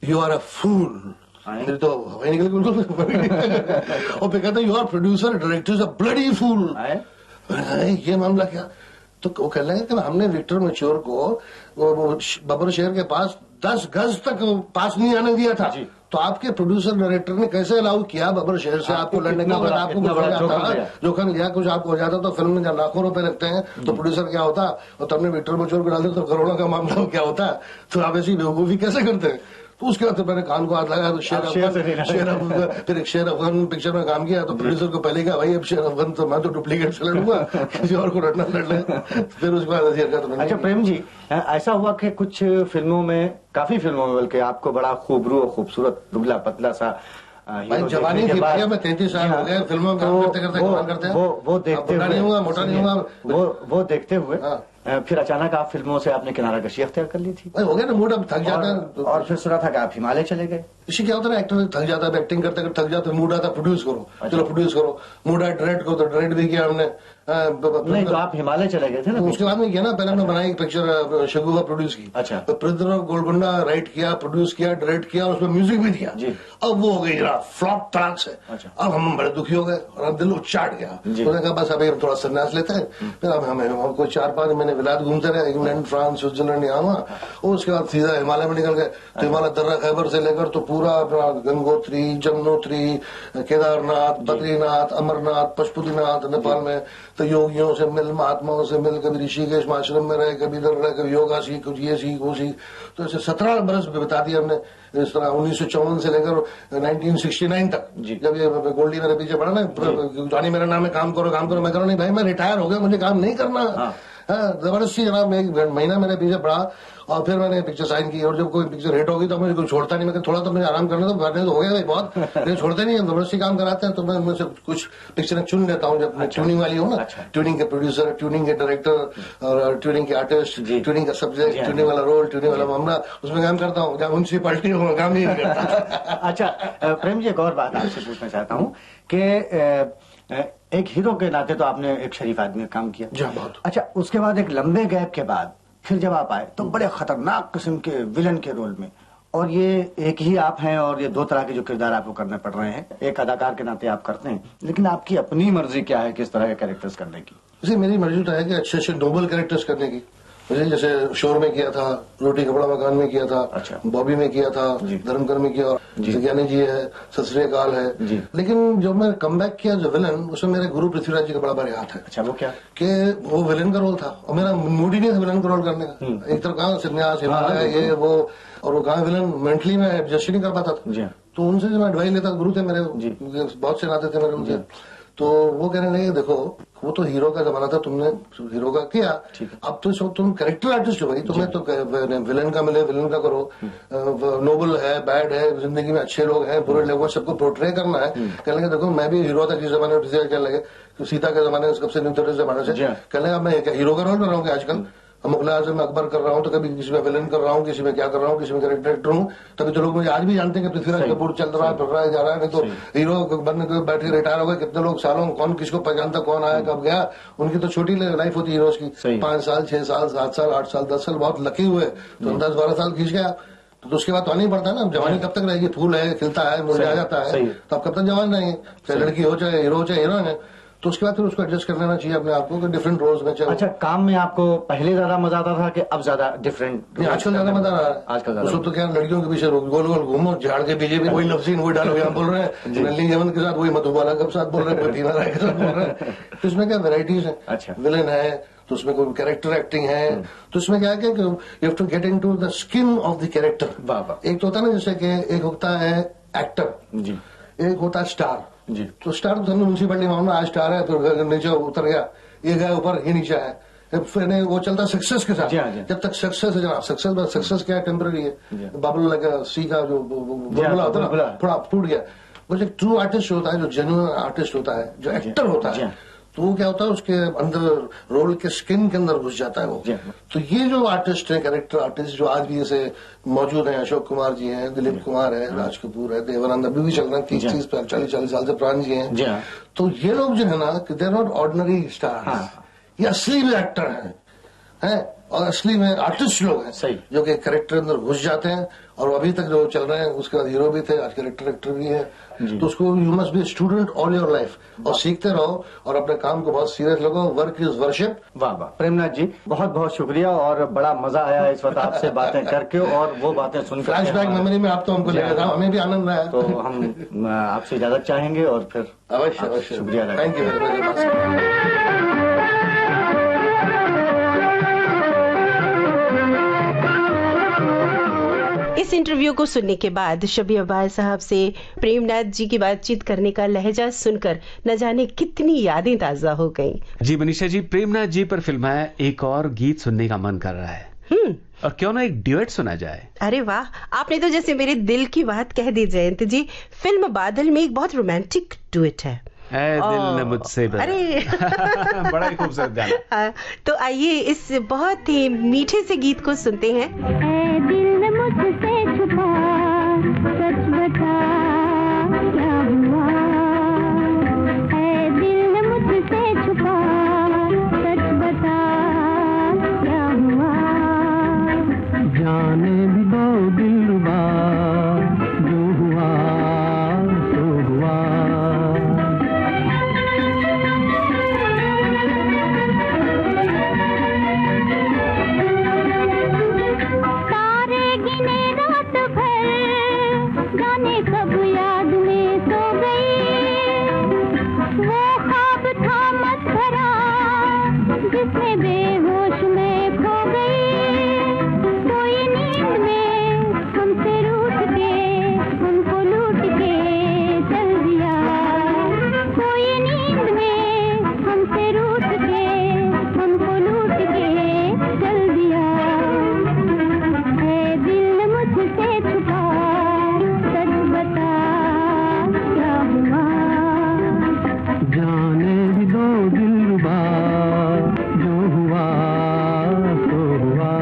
यू आर अ फूल। मेरी तो हवाई निकल बिल्कुल। और फिर कहते you are producer director a bloody fool. ये मामला क्या? तो वो कह रहे हैं कि हमने विक्टर मैच्योर को बबर शेर के पास 10 गज तक पास नहीं आने दिया था। तो आपके प्रोड्यूसर डायरेक्टर ने कैसे अलाउ किया बबर शेर से आपको लड़ने का? अगर आपको कुछ हो जाता, जोखिम लिया, कुछ आपको हो जाता तो फिल्म में जब लाखों रुपए लगते हैं तो प्रोड्यूसर क्या होता, और तब ने विक्टर मैच्योर को डाल दिया तो करोड़ों का मामला क्या होता? तो आप ऐसी बेवकूफी कैसे करते हैं? तो उसके बाद मैंने कान को हाथ लगाया तो शेर अफगान, फिर एक शेर अफगान पिक्चर में काम किया तो प्रोड्यूसर को पहले कहा भाई अब शेर अफगान तो मैं तो डुप्लीकेट से लड़ूंगा, किसी और को लड़ना लड़ ले। फिर उसके बाद अच्छा प्रेम जी, ऐसा हुआ कि कुछ फिल्मों में, काफी फिल्मों में बल्कि, आपको बड़ा खूबरू और खूबसूरत दुबला पतला सा जवानी थी भैया, मैं 33 साल हो गए फिल्मों में काम करते हैं। वो देखते हुए नहीं हुआ, मोटा नहीं हुआ, वो देखते हुए फिर अचानक आप फिल्मों से आपने किनारा कशी अख्तियार कर ली थी। हो गया ना, मूड अब थक जाता है। और फिर सुना था कि आप हिमालय चले गए। इसी क्या होता है ना, एक्टर थक जाता है, एक्टिंग करते करते थक जाता है, मूड आता प्रोड्यूस करो, चलो प्रोड्यूस करो, मूड आया डायरेक्ट करो, तो डायरेक्ट भी किया हमने। नहीं तो आप हिमालय चले गए थे ना? उसके बाद में किया ना, पहले हमने बनाई एक पिक्चर शगुफा प्रोड्यूस की। अच्छा। तो पृथ्वी गोलकुंडा राइट किया, प्रोड्यूस किया, डायरेक्ट किया, उसमें म्यूजिक भी दिया। अब वो हो गई जरा फ्लॉप तड़ाक से। अब हम बड़े दुखी हो गए और अब दिल उचाट गया। उन्होंने कहा बस अभी हम थोड़ा संन्यास लेते हैं। फिर अब हमें कोई 4-5 महीने विलायत घूमते रहे, इंग्लैंड, फ्रांस, स्विट्जरलैंड, यहाँ वहाँ। और उसके बाद सीधा हिमालय में निकल गए। तो हिमालय दर्रा खैबर से लेकर तो पूरा अपना गंगोत्री, जमुनोत्री, केदारनाथ, बद्रीनाथ, अमरनाथ, पशुपतिनाथ, नेपाल में तो योगियों से मिल, महात्माओं से मिल, कभी ऋषिकेश आश्रम में रहे, कभी इधर रहे, कभी योगा सीख, कुछ ये सीख वो सीख। तो ऐसे 17 बरस बिता दिए हमने इस तरह, 1954 से लेकर 1969 तक। जब ये गोल्डी मेरे पीछे पड़ा ना, जॉनी मेरा नाम है, काम करो मैं करो, नहीं भाई मैं रिटायर हो गया, मुझे काम नहीं करना। जबरदस्ती जनाब, एक महीना मेरे पीछे पड़ा और फिर मैंने पिक्चर साइन की। और जब कोई पिक्चर हिट होगी तो मुझे कोई छोड़ता नहीं, मैं थोड़ा तो मुझे आराम करने तो हो गया भाई बहुत, लेकिन छोड़ते नहीं, जबरदस्ती काम कराते हैं। तो मैं मुझसे कुछ पिक्चर चुन लेता हूँ जब ट्यूनिंग वाली हो ना, ट्यूनिंग के प्रोड्यूसर, ट्यूनिंग के डायरेक्टर और ट्यूनिंग के आर्टिस्ट, ट्यूनिंग का सब्जेक्ट, ट्यूनिंग वाला रोल, ट्यूनिंग वाला मामला, उसमें काम करता हूँ। जब म्यूनसिपालिटी हो काम ही नहीं करता। अच्छा प्रेम जी, एक और बात आपसे पूछना चाहता हूँ कि एक हीरो के नाते तो आपने एक शरीफ आदमी का काम किया। जी बहुत। अच्छा, उसके बाद एक लंबे गैप के बाद फिर जब आप आए तो बड़े खतरनाक किस्म के विलन के रोल में, और ये एक ही आप हैं और ये 2 तरह के जो किरदार आपको करने पड़ रहे हैं। एक अदाकार के नाते आप करते हैं, लेकिन आपकी अपनी मर्जी क्या है किस तरह के कैरेक्टर्स करने की? इसे मेरी मर्जी तो है कि अच्छे अच्छे नोबल कैरेक्टर्स करने की। जैसे शोर में किया था, रोटी कपड़ा मकान में किया था, अच्छा। बॉबी में किया था, धर्मकर में किया, ज्ञानी जी है, सत श्री अकाल है। लेकिन जब मैं कमबैक किया जो विलन, उसमें मेरे गुरु पृथ्वीराज जी का बड़ा बड़ा हाथ है। अच्छा, वो क्या? कि वो विलन का रोल था और मेरा मूड ही नहीं था विलन का रोल करने का। एक तरफ कहा संन्यास, हिमालय, ये वो, और वो कहा विलन मेंटली में एडजस्ट नहीं कर पाता था। तो उनसे मैं एडवाइस लेता, गुरु थे मेरे, बहुत से नाते थे मेरे उनसे। तो वो कहने लगे देखो वो तो हीरो का जमाना था, तुमने हीरो का किया, अब तो इस वक्त तुम कैरेक्टर आर्टिस्ट हो भाई, तुम्हें तो विलन का मिले विलन का करो, नोबल है बैड है, जिंदगी में अच्छे लोग हैं बुरे लोग हैं, सबको पोर्ट्रे करना है। कहने लगे देखो मैं भी हीरो था किसी जमाने में, कहने लगे सीता के जमाने कब से न्यू जमाने से, कहने लगे मैं हीरो का रोल कर रहा हूँ आजकल, मुगल आजम में अकबर कर रहा हूँ, तो कभी किसी में विलन कर रहा हूँ, किसी में क्या कर रहा हूँ, किसी में कैरेक्टर हूँ, तभी तो लोग मुझे आज भी जानते हैं कि पृथ्वीराज कपूर चल रहा है फिर रहा है जा रहा है, नहीं तो हीरो बनने के बैठ के रिटायर हो गए कितने लोग सालों, कौन किसको पहचानता, कौन आया कब गया, उनकी तो छोटी लाइफ होती है हीरोज की, 5 साल 6 साल 7 साल 8 साल 10 साल, बहुत लकी हुए तो 10-12 साल खींच गया, तो उसके बाद तो आना ही पड़ता है ना, जवानी कब तक रहेगी, फूल है खिलता है मुरझा जाता है, तो अब कब तक जवान रहेंगे, चाहे लड़की हो चाहे हीरो हो चाहे हीरोइन है, तो उसके बाद फिर उसको एडजस्ट कर लेना चाहिए अपने आप को डिफरेंट रोल्स में। अच्छा, काम में आपको पहले ज्यादा मजा आता था कि अब ज्यादा डिफरेंट? आजकल ज्यादा मजा आ रहा है, आजकल ज्यादा तो क्या लड़कियों के पीछे गोल गोल घूमो, झाड़ के पीछे भी वही लफ्जीन वही डालो, यहाँ बोल रहे हैं नली जमन के साथ वही मधुबाला के साथ बोल रहे हैं, टीना राय के साथ बोल रहे हैं, तो इसमें क्या वेराइटीज है। अच्छा, विलन है तो उसमें कोई कैरेक्टर एक्टिंग है, तो उसमें क्या है कि you have to get into the skin of the character. एक तो होता है ना जैसे कि एक होता है एक्टर जी, एक होता है स्टार जी, तो स्टार तो म्यूनसिपलिटी मामला आज स्टार है तो नीचे उतर गया, ये गया ऊपर ये नीचे है, फिर वो चलता सक्सेस के साथ, जब तक सक्सेस है जनाब, सक्सेस क्या है टेम्पररी है, बबल लगा सी का जो बुलबुला होता है ना थोड़ा टूट गया, वो जो ट्रू आर्टिस्ट होता है, जो जेन्युइन आर्टिस्ट होता है, जो एक्टर होता है, तो वो क्या होता है उसके अंदर रोल के स्किन के अंदर घुस जाता है वो। तो ये जो आर्टिस्ट है कैरेक्टर आर्टिस्ट जो आज भी ऐसे मौजूद हैं, अशोक कुमार जी हैं, दिलीप कुमार है, राज कपूर है, देवानंद अभी भी चल रहे हैं 30-40 साल से प्राण जी हैं, तो ये लोग जो है ना they are not ordinary star, ये असली में एक्टर हैं और असली में आर्टिस्ट लोग हैं जो कि कैरेक्टर अंदर घुस जाते हैं, और अभी तक जो चल रहे हैं उसके बाद हीरो भी थे, आज कैरेक्टर एक्टर भी है, तो उसको you must be student all your life, और सीखते रहो और अपने काम को बहुत सीरियस लगो, वर्क इज वर्शिप। वाह वाह प्रेमनाथ जी, बहुत बहुत शुक्रिया और बड़ा मजा आया इस वक्त आपसे बातें करके और वो बातें सुनकर, फ्लैशबैक मेमोरी में आप तो हमको लेकर जाओ, हमें भी आनंद आया, तो हम आपसे इजाजत चाहेंगे और फिर अवश्य शुक्रिया, थैंक यू वेरी मच। इस इंटरव्यू को सुनने के बाद शबी अब्बास साहब से प्रेमनाथ जी की बातचीत करने का लहजा सुनकर न जाने कितनी यादें ताजा हो गईं। जी मनीषा जी, प्रेमनाथ जी पर फिल्माया एक और गीत सुनने का मन कर रहा है, और क्यों ना एक ड्यूएट सुना जाए। अरे वाह, आपने तो जैसे मेरे दिल की बात कह दी जयंत जी। फिल्म बादल में एक बहुत रोमांटिक ड्यूएट है, दिल ने मुझसे अरे बड़ा ही खूबसूरत गाना। तो आइए इस बहुत ही मीठे से गीत को सुनते हैं। दिल ने मुझसे छुपा सच बता क्या हुआ, दिल ने मुझसे छुपा सच बता क्या हुआ, जाने भी दो दिलरुबा जो हुआ सो हुआ, कब याद में सो गई, वो ख्वाब था मत भरा जिसमें बेहोश में खो गई, कोई नींद में हमसे रूठ के हमको लूट के चल दिया, कोई नींद में हमसे रूठ के हमको लूट के चल दिया, है दिल मुझसे छुपा जाने भी दो दिलरुबा जो हुआ सो हुआ,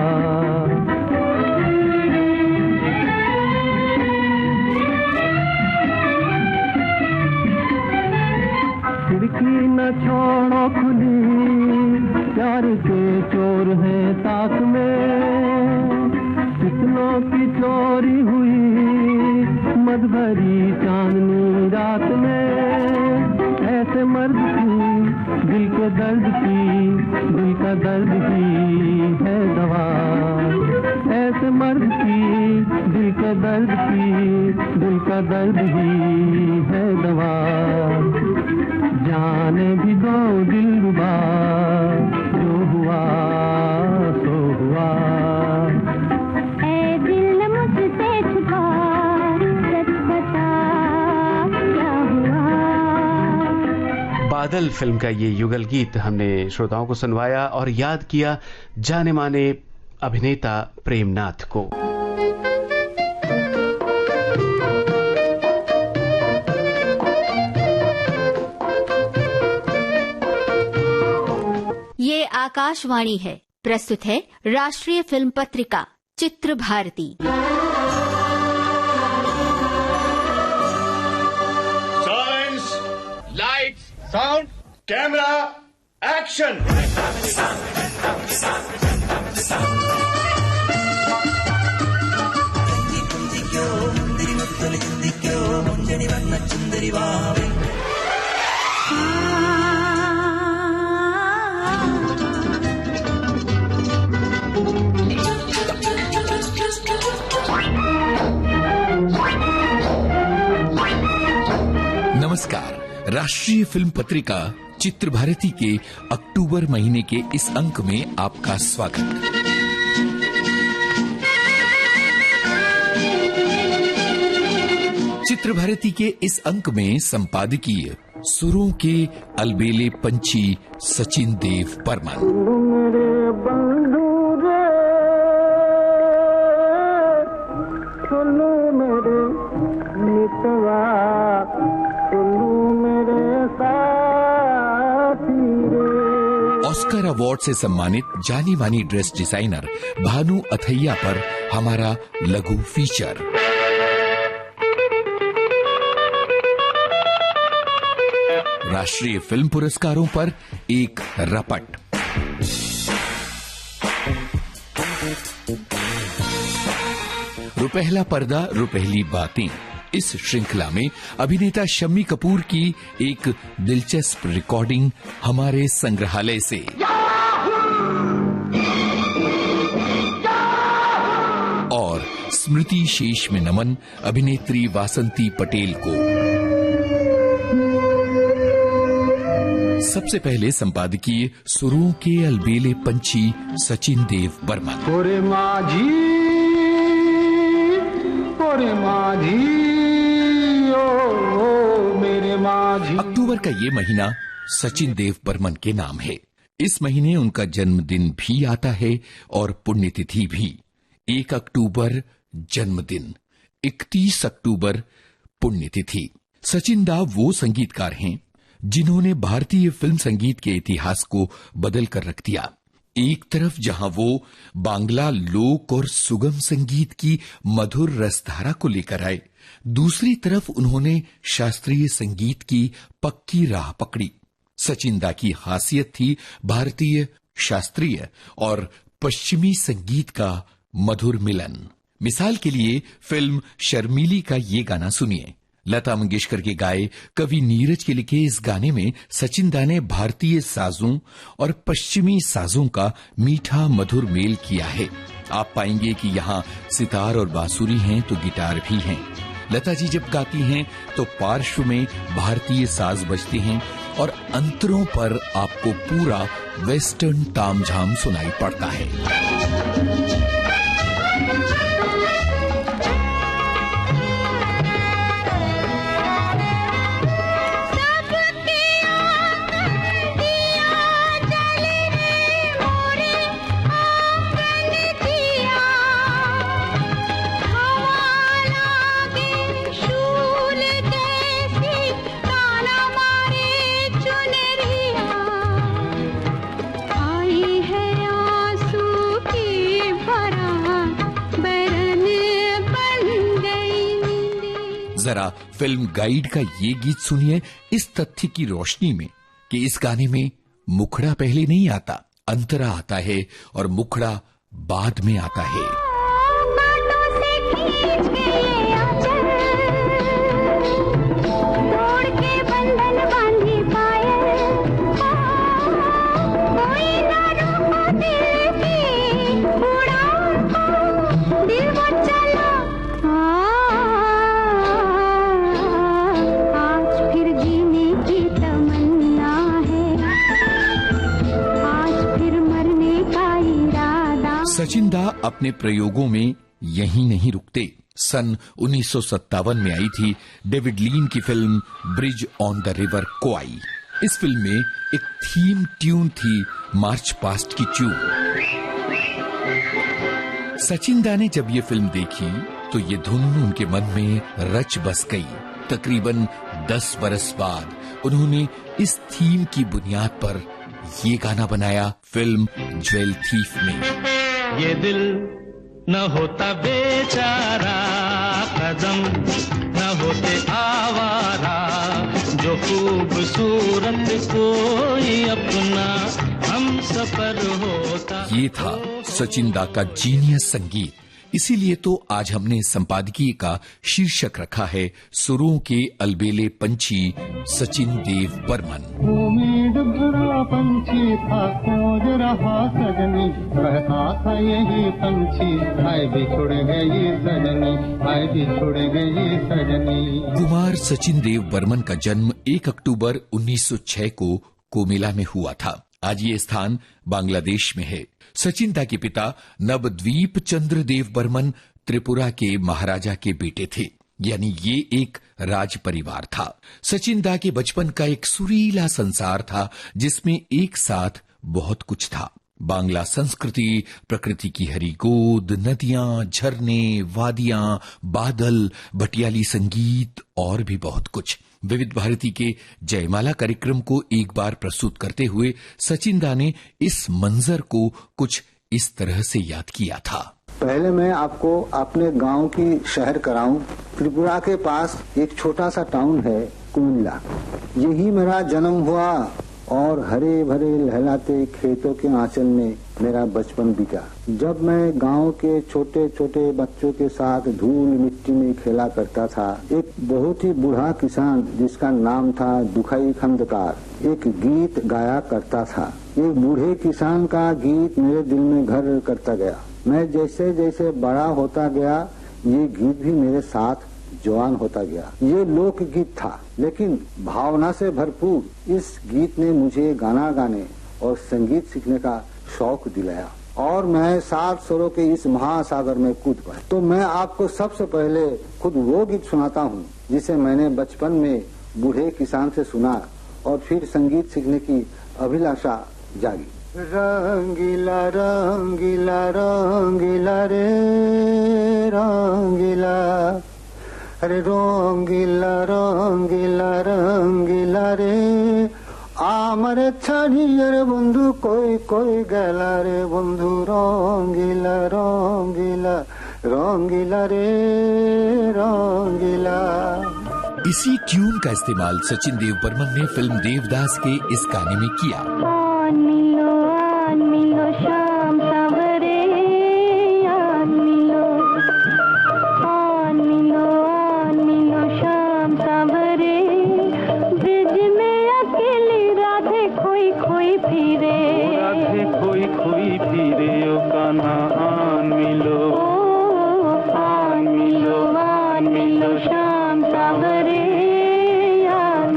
खिड़की न छोड़ो खुली, प्यार के चोर हैं ताक में, कितनों की चोरी हुई मदभरी चांदनी रात में, ऐसे मर्द की दिल के दर्द की दिल का दर्द की है दवा, ऐसे मर्द की दिल के दर्द की दिल का दर्द ही है दवा, जाने भी दो दिलरुबा जो हुआ सो हुआ, ऐ दिल मुझसे छुपा सच बता क्या हुआ। पागल फिल्म का ये युगल गीत हमने श्रोताओं को सुनवाया और याद किया जाने माने अभिनेता प्रेमनाथ को। ये आकाशवाणी है, प्रस्तुत है राष्ट्रीय फिल्म पत्रिका Chitra Bharati. Science, light, sound, camera, action. नमस्कार। राष्ट्रीय फिल्म पत्रिका चित्र भारती के अक्टूबर महीने के इस अंक में आपका स्वागत। चित्र भारती के इस अंक में संपादकीय सुरों के अलबेले पंछी सचिन देव बर्मन। ऑस्कर अवार्ड से सम्मानित जानी मानी ड्रेस डिजाइनर भानु अथैया पर हमारा लघु फीचर। राष्ट्रीय फिल्म पुरस्कारों पर एक रपट। रुपहला पर्दा रुपहली बातें। इस श्रृंखला में अभिनेता शम्मी कपूर की एक दिलचस्प रिकॉर्डिंग हमारे संग्रहालय से। और स्मृति शेष में नमन अभिनेत्री वासंती पटेल को। सबसे पहले संपादकीय सुरों के अलबेले पंछी सचिन देव बर्मन। ओरे माझी, ओरे माझी, मेरे माझी। अक्टूबर का ये महीना सचिन देव बर्मन के नाम है। इस महीने उनका जन्मदिन भी आता है और पुण्यतिथि भी। 1 अक्टूबर जन्मदिन, 31 अक्टूबर पुण्यतिथि। सचिन दा वो संगीतकार हैं जिन्होंने भारतीय फिल्म संगीत के इतिहास को बदल कर रख दिया। एक तरफ जहां वो बांग्ला लोक और सुगम संगीत की मधुर रसधारा को लेकर आए, दूसरी तरफ उन्होंने शास्त्रीय संगीत की पक्की राह पकड़ी। सचिन दा की खासियत थी भारतीय शास्त्रीय और पश्चिमी संगीत का मधुर मिलन। मिसाल के लिए फिल्म शर्मीली का ये गाना सुनिए। लता मंगेशकर के गाए, कवि नीरज के लिखे इस गाने में सचिन दा ने भारतीय साजों और पश्चिमी साजों का मीठा मधुर मेल किया है। आप पाएंगे कि यहाँ सितार और बांसुरी हैं तो गिटार भी हैं। लता जी जब गाती हैं तो पार्श्व में भारतीय साज बजते हैं और अंतरों पर आपको पूरा वेस्टर्न तामझाम सुनाई पड़ता है। जरा फिल्म गाइड का ये गीत सुनिए इस तथ्य की रोशनी में कि इस गाने में मुखड़ा पहले नहीं आता, अंतरा आता है और मुखड़ा बाद में आता है। सचिन दा अपने प्रयोगों में यहीं नहीं रुकते। सन 1957 में आई थी डेविड लीन की film Bridge on the River Kwai. इस फिल्म में एक थीम ट्यून थी मार्च पास्ट की ट्यून। सचिन दा ने जब ये फिल्म देखी तो ये धुन उनके मन में रच बस गई। तकरीबन 10 बरस बाद उन्होंने इस थीम की बुनियाद पर ये गाना बनाया फिल्म ज्वेल थीफ में। ये दिल न होता बेचारा, कदम न होते आवारा, जो खूबसूरत कोई अपना हम सफर होता। ये था सचिन दा का जीनियस संगीत। इसीलिए तो आज हमने संपादकीय का शीर्षक रखा है सुरों के अलबेले पंछी सचिन देव बर्मन। उम्मीद भरा पंछी था खोज रहा सजनी, रहता था यही पंछी, आए बिछुड़ गई सजनी, आए बिछुड़ गई सजनी। कुमार सचिन देव बर्मन का जन्म 1 अक्टूबर 1906 को कोमिला में हुआ था। आज ये स्थान बांग्लादेश में है। सचिन दा के पिता नवद्वीप चंद्र देव बर्मन त्रिपुरा के महाराजा के बेटे थे, यानी ये एक राज परिवार था। सचिन दा के बचपन का एक सुरीला संसार था जिसमें एक साथ बहुत कुछ था। बांग्ला संस्कृति, प्रकृति की हरी गोद, नदियां, झरने, वादियां, बादल, भटियाली संगीत और भी बहुत कुछ। विविध भारती के जयमाला कार्यक्रम को एक बार प्रस्तुत करते हुए सचिन दा ने इस मंजर को कुछ इस तरह से याद किया था। पहले मैं आपको अपने गांव की शहर कराऊं। त्रिपुरा के पास एक छोटा सा टाउन है कोमिला, यही मेरा जन्म हुआ और हरे भरे लहलाते खेतों के आंचल में मेरा बचपन बीता। जब मैं गांव के छोटे छोटे बच्चों के साथ धूल मिट्टी में खेला करता था, एक बहुत ही बूढ़ा किसान जिसका नाम था दुखाई खंडकार एक गीत गाया करता था। ये बूढ़े किसान का गीत मेरे दिल में घर करता गया। मैं जैसे जैसे बड़ा होता गया, ये गीत भी मेरे साथ जवान होता गया। ये लोकगीत था लेकिन भावना से भरपूर। इस गीत ने मुझे गाना गाने और संगीत सीखने का शौक दिलाया और मैं 7 स्वरों के इस महासागर में कूद पड़ा। तो मैं आपको सबसे पहले खुद वो गीत सुनाता हूँ जिसे मैंने बचपन में बूढ़े किसान से सुना और फिर संगीत सीखने की अभिलाषा जागी। रंगीला रंगीला रंगीला रे रंगीला, अरे रंगीला रंगीला रंगीला रे, आमारे छाड़िए रे बंधु कोई कोई गला रे बंधु, रंगीला रंगीला रंगीला रे रंगीला। इसी ट्यून का इस्तेमाल सचिन देव बर्मन ने फिल्म देवदास के इस गाने में किया। शाम सावरे शाम सावरे, ब्रिज में अकेली राधे खोई खोई फिरे, राधे खोई खोई फिरे, ओ कान्हा आन मिलो, आन मिलो, आन मिलो शाम सावरे।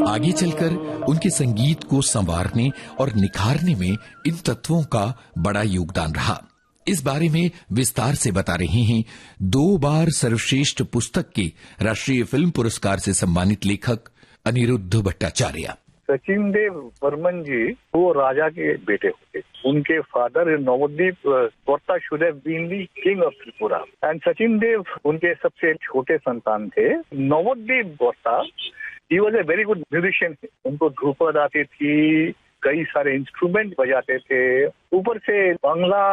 आगे चलकर उनके संगीत को संवारने और निखारने में इन तत्वों का बड़ा योगदान रहा। इस बारे में विस्तार से बता रहे हैं 2 बार सर्वश्रेष्ठ पुस्तक के राष्ट्रीय फिल्म पुरस्कार से सम्मानित लेखक अनिरुद्ध भट्टाचार्य। सचिन देव बर्मन जी वो राजा के बेटे होते। उनके फादर नवद्वीप गोर्ता should have been the king of Tripura and Sachin Dev उनके सबसे छोटे संतान थे। नवद्वीप गोर्ता he was a very good musician. उनको ध्रुपद आती थी, कई सारे इंस्ट्रूमेंट बजाते थे। ऊपर से बांग्ला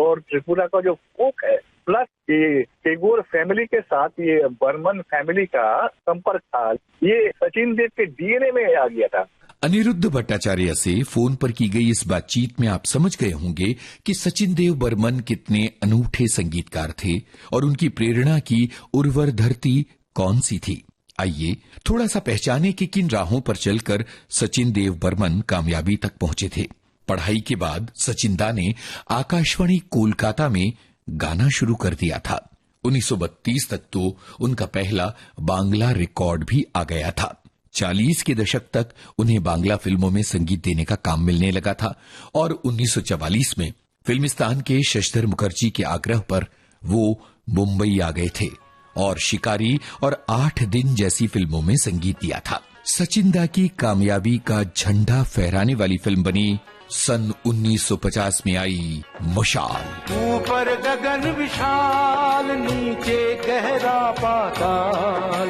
और त्रिपुरा का जो फोक है, प्लस ये टेगोर फैमिली के साथ ये बर्मन फैमिली का संपर्क था, ये सचिन देव के डीएनए में आ गया था। अनिरुद्ध भट्टाचार्य से फोन पर की गई इस बातचीत में आप समझ गए होंगे कि सचिन देव बर्मन कितने अनूठे संगीतकार थे और उनकी प्रेरणा की उर्वर धरती कौन सी थी। आइए थोड़ा सा पहचाने कि किन राहों पर चलकर सचिन देव बर्मन कामयाबी तक पहुंचे थे। पढ़ाई के बाद सचिन दा ने आकाशवाणी कोलकाता में गाना शुरू कर दिया था। 1932 तक तो उनका पहला बांग्ला रिकॉर्ड भी आ गया था। 40 के दशक तक उन्हें बांग्ला फिल्मों में संगीत देने का काम मिलने लगा था और 1944 में फिल्मिस्तान के शशधर मुखर्जी के आग्रह पर वो मुंबई आ गए थे और शिकारी और 8 दिन जैसी फिल्मों में संगीत दिया था। सचिन दा की कामयाबी का झंडा फहराने वाली फिल्म बनी सन 1950 में आई मशाल। ऊपर गगन विशाल, नीचे गहरा पाताल,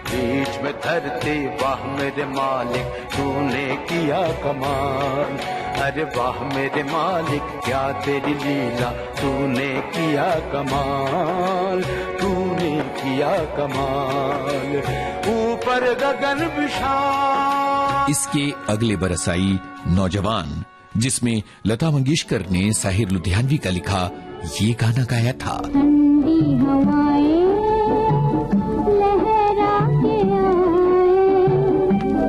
बीच में धरती वाह मेरे मालिक तूने किया कमाल। अरे वाह मेरे मालिक क्या तेरी लीला तूने किया कमाल, तूने किया कमाल। ऊपर गगन विशाल। इसके अगले बरस आई नौजवान, जिसमें लता मंगेशकर ने साहिर लुधियानवी का लिखा ये गाना गाया था। ठंडी हवाएं लहरा के आए,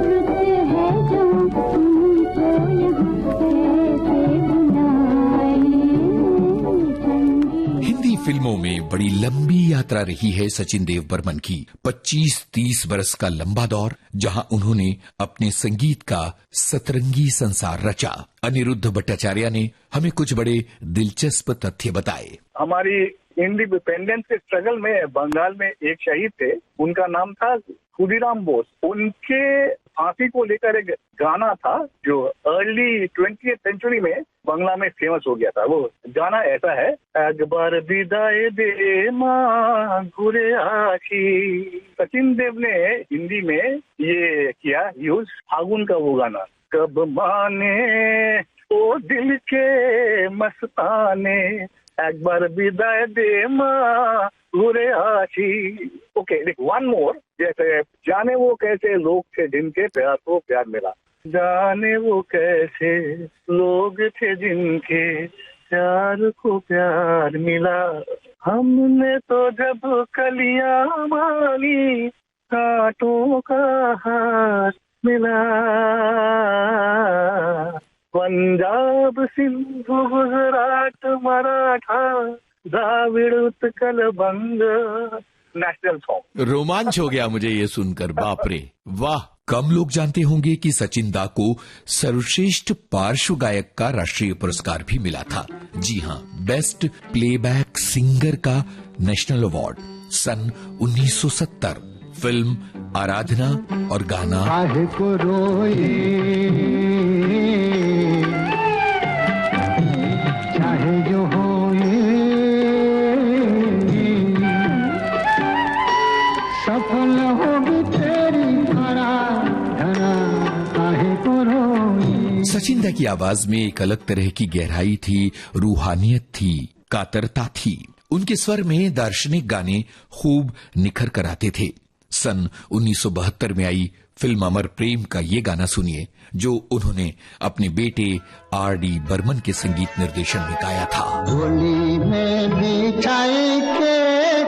रुत है जो तुमको यहाँ कैसे बुलाए। हिंदी फिल्मों में बड़ी लंबी यात्रा रही है सचिन देव बर्मन की। 25-30 बरस का लंबा दौर, जहां उन्होंने अपने संगीत का सतरंगी संसार रचा। अनिरुद्ध भट्टाचार्य ने हमें कुछ बड़े दिलचस्प तथ्य बताए। हमारी इंडिपेंडेंस के स्ट्रगल में बंगाल में एक शहीद थे, उनका नाम था खुदीराम बोस। उनके फांसी को लेकर एक गाना था जो अर्ली 20th सेंचुरी में बांग्ला में फेमस हो गया था। वो गाना ऐसा है, एक बार विदाई दे माँ घुरे आखी। सचिन देव ने हिंदी में ये किया यूज, फागुन का वो गाना। कब माने ओ दिल के मस्ताने, एक बार विदाई दे माँ घुरे आखी। ओके, वन मोर, जैसे जाने वो कैसे लोग थे जिनके प्यार को प्यार मिला। जाने वो कैसे लोग थे जिनके प्यार को प्यार मिला। हमने तो जब कलियां मांगी कांटों का हाथ मिला। पंजाब सिंधु गुजरात मराठा द्राविड़ उत्कल बंग, नेशनल सॉन्ग। रोमांच हो गया मुझे ये सुनकर, बाप रे वाह। कम लोग जानते होंगे कि सचिन दा को सर्वश्रेष्ठ पार्श्व गायक का राष्ट्रीय पुरस्कार भी मिला था। जी हाँ, बेस्ट प्लेबैक सिंगर का नेशनल अवार्ड सन 1970। फिल्म आराधना और गाना काहे को रोए चाहे जो होए, सफल होगी तेरी आराधना, काहे को रोए। सचिन दा की आवाज में एक अलग तरह की गहराई थी, रूहानियत थी, कातरता थी। उनके स्वर में दार्शनिक गाने खूब निखर कर आते थे। सन 1972 में आई फिल्म अमर प्रेम का ये गाना सुनिए, जो उन्होंने अपने बेटे R.D. बर्मन के संगीत निर्देशन में गाया था। होली में बिछाई के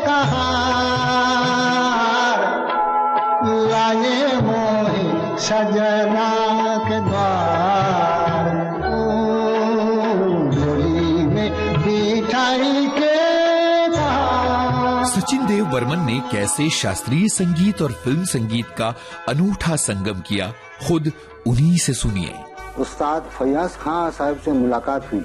कहा लाए मोहे सजना के द्वार, होली में बिछाई के। सचिन देव बर्मन ने कैसे शास्त्रीय संगीत और फिल्म संगीत का अनूठा संगम किया, खुद उन्हीं से सुनिए। उस्ताद फैयाज खां साहब से मुलाकात हुई,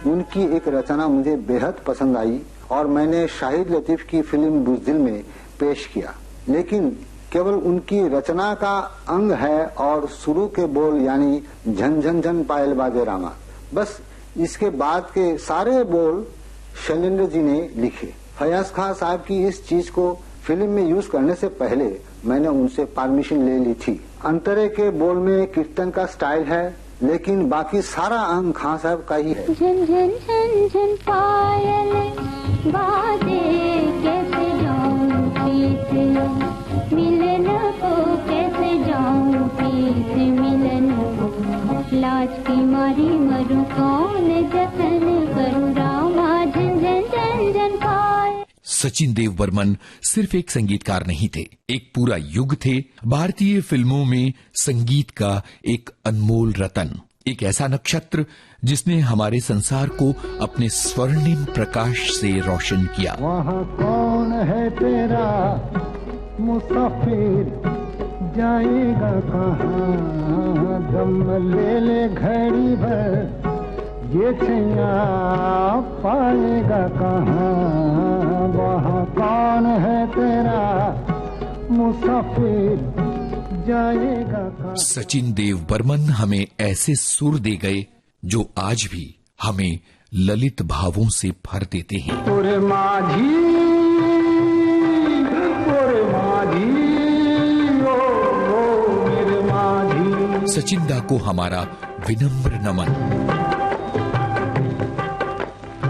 उनकी एक रचना मुझे बेहद पसंद आई और मैंने शाहिद लतीफ की फिल्म बुज़दिल में पेश किया। लेकिन केवल उनकी रचना का अंग है और शुरू के बोल यानी झन झन झन पायल बाजे रामा, बस इसके बाद के सारे बोल शैलेंद्र जी ने लिखे। फैयाज खां साहब की इस चीज को फिल्म में यूज करने से पहले मैंने उनसे परमिशन ले ली थी। अंतरे के बोल में कीर्तन का स्टाइल है, लेकिन बाकी सारा अंग खां साहब का ही है। झन झन झन झन पायल बाजे कैसे जाऊं पीछे, मिलन को कैसे जाऊं पीछे, मिलन को लाज की मारी मरूं कौन जतन करूं रामा। झन झन झन झन पायल। सचिन देव बर्मन सिर्फ एक संगीतकार नहीं थे, एक पूरा युग थे। भारतीय फिल्मों में संगीत का एक अनमोल रतन, एक ऐसा नक्षत्र जिसने हमारे संसार को अपने स्वर्णिम प्रकाश से रोशन किया। वहाँ कौन है तेरा मुसाफिर, जाएगा कहाँ, दम ले ले घड़ी भर, ये छैया पाएगा कहाँ। वहाँ कौन है तेरा मुसाफिर, जाएगा। सचिन देव बर्मन हमें ऐसे सुर दे गए जो आज भी हमें ललित भावों से भर देते हैं। ओरे माझी, ओरे माझी, ओ मेरे माझी। सचिन दा को हमारा विनम्र नमन।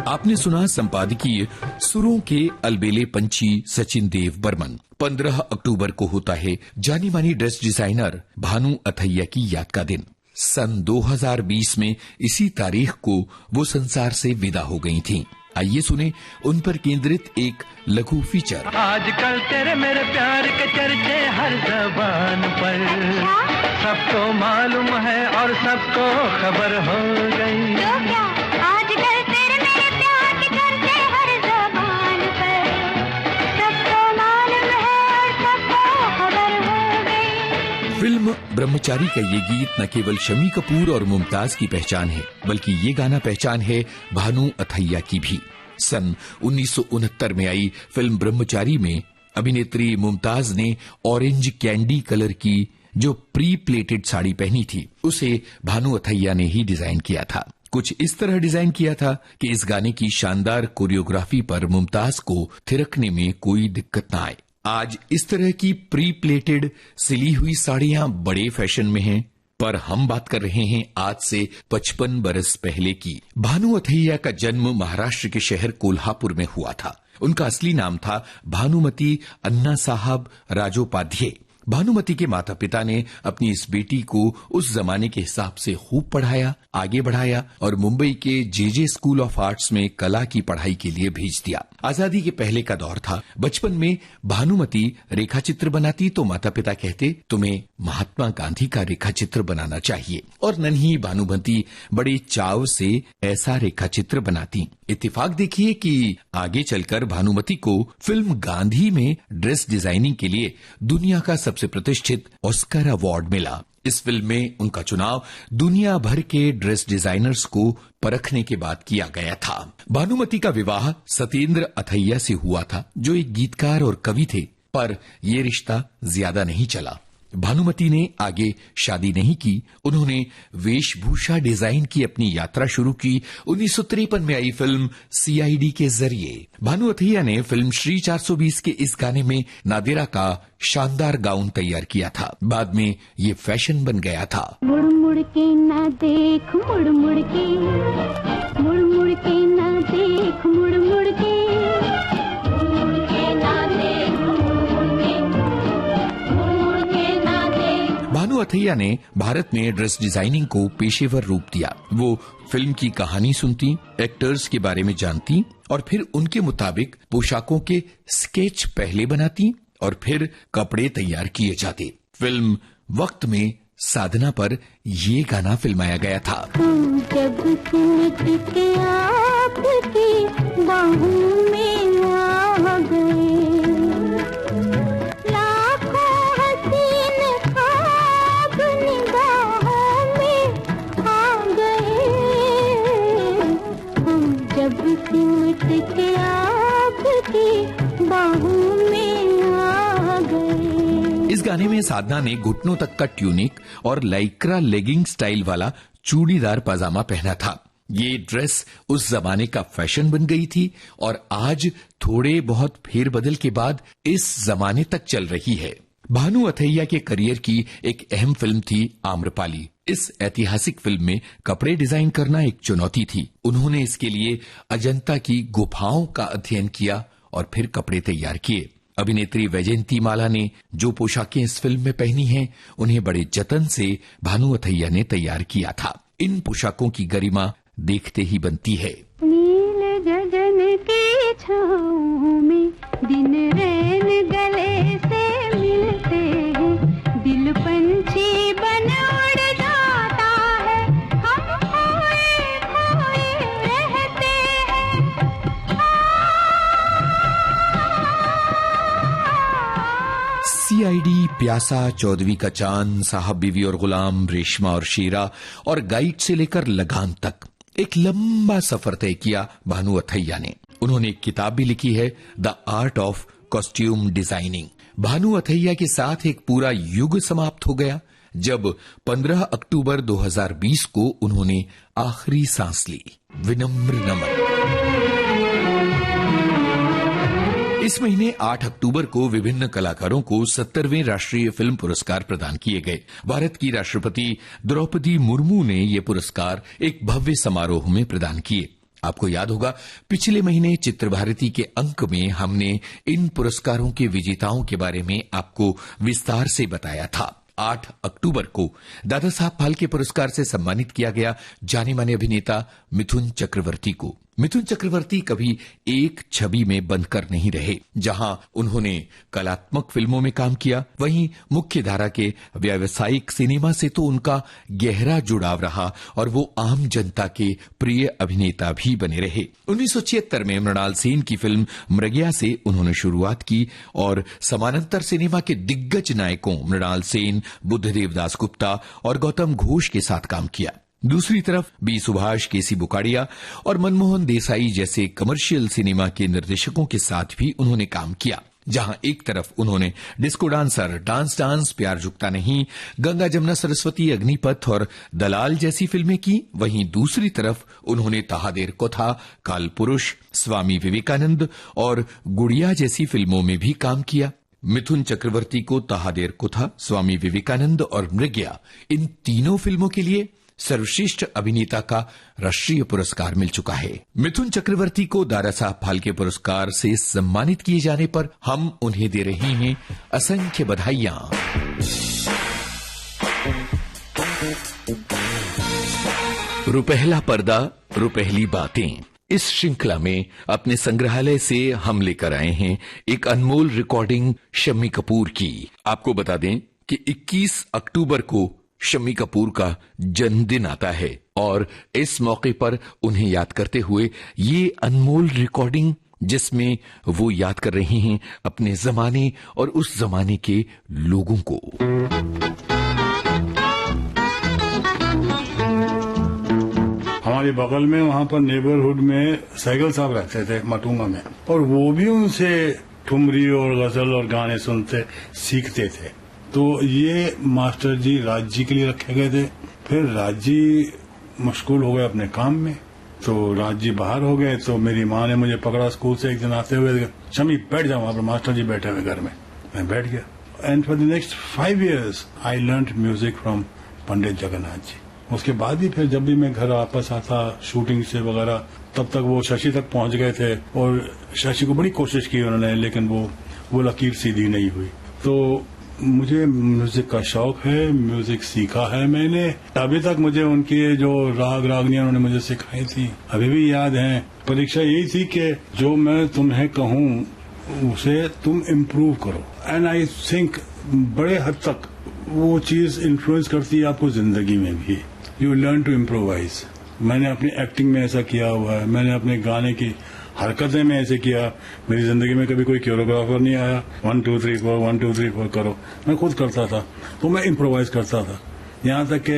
आपने सुना संपादकीय सुरों के अलबेले पंछी सचिन देव बर्मन। 15 अक्टूबर को होता है जानी मानी ड्रेस डिजाइनर भानु अथैया की याद का दिन। सन 2020 में इसी तारीख को वो संसार से विदा हो गई थीं। आइए सुने उन पर केंद्रित एक लघु फीचर। आजकल तेरे मेरे प्यार के चर्चे हर ज़बान पर, सबको मालूम है और सबको खबर हो गई। तो क्या आजकल तेरे मेरे प्यार के चर्चे हर ज़बान पर, सबको मालूम है और सबको खबर हो गई। फिल्म ब्रह्मचारी का ये गीत न केवल शम्मी कपूर और मुमताज की पहचान है, बल्कि ये गाना पहचान है भानु अथैया की भी। सन 1969 में आई फिल्म ब्रह्मचारी में अभिनेत्री मुमताज ने ऑरेंज कैंडी कलर की जो प्री प्लेटेड साड़ी पहनी थी, उसे भानु अथैया ने ही डिजाइन किया था। कुछ इस तरह डिजाइन किया था कि इस गाने की शानदार कोरियोग्राफी पर मुमताज को थिरकने में कोई दिक्कत न आए। आज इस तरह की प्री प्लेटेड सिली हुई साड़ियां बड़े फैशन में हैं, पर हम बात कर रहे हैं आज से 55 बरस पहले की। भानु अथैया का जन्म महाराष्ट्र के शहर कोल्हापुर में हुआ था। उनका असली नाम था भानुमती अन्ना साहब राजोपाध्याय। भानुमती के माता पिता ने अपनी इस बेटी को उस जमाने के हिसाब से खूब पढ़ाया, आगे बढ़ाया और मुंबई के जे स्कूल ऑफ आर्ट्स में कला की पढ़ाई के लिए भेज दिया। आजादी के पहले का दौर था। बचपन में भानुमती रेखाचित्र बनाती तो माता पिता कहते तुम्हें महात्मा गांधी का रेखाचित्र बनाना चाहिए, और नन्ही भानुमती बड़े चाव से ऐसा रेखाचित्र बनाती। इत्तेफाक देखिए कि आगे चलकर भानुमती को फिल्म गांधी में ड्रेस डिजाइनिंग के लिए दुनिया का सबसे प्रतिष्ठित ऑस्कर अवार्ड मिला। इस फिल्म में उनका चुनाव दुनिया भर के ड्रेस डिजाइनर्स को परखने के बाद किया गया था। भानुमती का विवाह सत्येंद्र अथैया से हुआ था, जो एक गीतकार और कवि थे, पर यह रिश्ता ज्यादा नहीं चला। भानुमती ने आगे शादी नहीं की। उन्होंने वेशभूषा डिजाइन की अपनी यात्रा शुरू की। 1953 में आई फिल्म CID के जरिए भानु अथैया ने फिल्म श्री 420 के इस गाने में नादिरा का शानदार गाउन तैयार किया था। बाद में ये फैशन बन गया था। मुड़ मुड़ के ना देख, मुड़ मुड़ के, मुड़ मुड़ के ना देख, मुड़ मुड़ के, मुड़ के ना देख, भानु अथैया ने भारत में ड्रेस डिजाइनिंग को पेशेवर रूप दिया। वो फिल्म की कहानी सुनती, एक्टर्स के बारे में जानती और फिर उनके मुताबिक पोशाकों के स्केच पहले बनाती और फिर कपड़े तैयार किए जाते। फिल्म वक्त में साधना पर ये गाना फिल्माया गया था। जब सिमट के आपकी बाहों में आ गए, इस गाने में साधना ने घुटनों तक का ट्यूनिक और लाइक्रा लेगिंग स्टाइल वाला चूड़ीदार पाजामा पहना था। ये ड्रेस उस जमाने का फैशन बन गई थी और आज थोड़े बहुत फेरबदल के बाद इस जमाने तक चल रही है। भानु अथैया के करियर की एक अहम फिल्म थी आम्रपाली। इस ऐतिहासिक फिल्म में कपड़े डिजाइन करना एक चुनौती थी। उन्होंने इसके लिए अजंता की गुफाओं का अध्ययन किया और फिर कपड़े तैयार किए। अभिनेत्री वैजयंती माला ने जो पोशाकें इस फिल्म में पहनी हैं, उन्हें बड़े जतन से भानु अथैया ने तैयार किया था। इन पोशाकों की गरिमा देखते ही बनती है। नील गगन की छाँव में दिन रैन गले से मिलते हैं, दिल पंछी बन उड़ जाता है, हम खोए खोए रहते हैं। CID, प्यासा, चौदहवीं का चांद, साहब बीवी और गुलाम, रेशमा और शीरा और गाइड से लेकर लगान तक एक लंबा सफर तय किया भानु अथैया ने। उन्होंने एक किताब भी लिखी है, the art of costume designing. Bhanu Athaiya के साथ एक पूरा युग समाप्त हो गया जब 15 अक्टूबर 2020 को उन्होंने आखिरी सांस ली। विनम्र नमन। इस महीने 8 अक्टूबर को विभिन्न कलाकारों को 70वें राष्ट्रीय फिल्म पुरस्कार प्रदान किए गए। भारत की राष्ट्रपति द्रौपदी मुर्मू ने ये पुरस्कार एक भव्य समारोह में प्रदान किए। आपको याद होगा, पिछले महीने चित्र भारती के अंक में हमने इन पुरस्कारों के विजेताओं के बारे में आपको विस्तार से बताया था। 8 अक्टूबर को दादा साहब फाल्के पुरस्कार से सम्मानित किया गया जाने माने अभिनेता मिथुन चक्रवर्ती को। मिथुन चक्रवर्ती कभी एक छवि में बंधकर नहीं रहे। जहां उन्होंने कलात्मक फिल्मों में काम किया, वहीं मुख्य धारा के व्यावसायिक सिनेमा से तो उनका गहरा जुड़ाव रहा और वो आम जनता के प्रिय अभिनेता भी बने रहे। 1976 में मृणाल सेन की फिल्म मृगया से उन्होंने शुरुआत की और समानांतर सिनेमा के दिग्गज नायकों मृणाल सेन, बुद्धदेव दासगुप्ता और गौतम घोष के साथ काम किया। दूसरी तरफ बी सुभाष, केसी बुकाड़िया और मनमोहन देसाई जैसे कमर्शियल सिनेमा के निर्देशकों के साथ भी उन्होंने काम किया। जहां एक तरफ उन्होंने डिस्को डांसर, डांस डांस, प्यार झुकता नहीं, गंगा जमुना सरस्वती, अग्निपथ और दलाल जैसी फिल्में की, वहीं दूसरी तरफ उन्होंने तहादेर कोथा, काल पुरुष, स्वामी विवेकानंद और गुड़िया जैसी फिल्मों में भी काम किया। मिथुन चक्रवर्ती को तहादेर कोथा, स्वामी विवेकानंद और मृगया, इन तीनों फिल्मों के लिए सर्वश्रेष्ठ अभिनेता का राष्ट्रीय पुरस्कार मिल चुका है। मिथुन चक्रवर्ती को दादा साहब फाल्के पुरस्कार से सम्मानित किए जाने पर हम उन्हें दे रहे हैं असंख्य बधाइयां। रुपहला पर्दा, रुपहली बातें। इस श्रृंखला में अपने संग्रहालय से हम लेकर आए हैं एक अनमोल रिकॉर्डिंग शम्मी कपूर की। आपको बता दें कि 21 अक्टूबर को शम्मी कपूर का जन्मदिन आता है और इस मौके पर उन्हें याद करते हुए ये अनमोल रिकॉर्डिंग, जिसमें वो याद कर रही हैं अपने जमाने और उस जमाने के लोगों को। हमारे बगल में वहाँ पर नेबरहुड में सैगल साहब रहते थे मटुंगा में, और वो भी उनसे ठुमरी और गजल और गाने सुनते सीखते थे। तो ये मास्टर जी राज जी के लिए रखे गए थे। फिर राज जी मशगूल हो गए अपने काम में, तो राज जी बाहर हो गए। तो मेरी माँ ने मुझे पकड़ा स्कूल से एक दिन आते हुए, शमी बैठ जाओ, वहां पर मास्टर जी बैठे हुए घर में। मैं बैठ गया and for the next 5 years I learned music from Pandit Jagannath ji. उसके बाद भी फिर जब भी मैं घर वापस आता शूटिंग से वगैरह, तब तक वो शशि तक पहुंच गए थे और शशि को बड़ी कोशिश की उन्होंने, लेकिन वो लकीर सीधी नहीं हुई। तो मुझे म्यूजिक का शौक है, म्यूजिक सीखा है मैंने। अभी तक मुझे उनकी जो राग रागनियां उन्होंने मुझे सिखाई थी अभी भी याद हैं। परीक्षा यही थी कि जो मैं तुम्हें कहूँ उसे तुम इम्प्रूव करो, एंड आई थिंक बड़े हद तक वो चीज इन्फ्लुएंस करती है आपको जिंदगी में भी। You learn to improvise. मैंने अपनी एक्टिंग में ऐसा किया हुआ है, मैंने अपने गाने की हरकतें में ऐसे किया। मेरी जिंदगी में कभी कोई कोरियोग्राफर नहीं आया 1 2 3 4 1 2 3 4 करो, मैं खुद करता था। तो मैं इम्प्रोवाइज करता था, यहाँ तक कि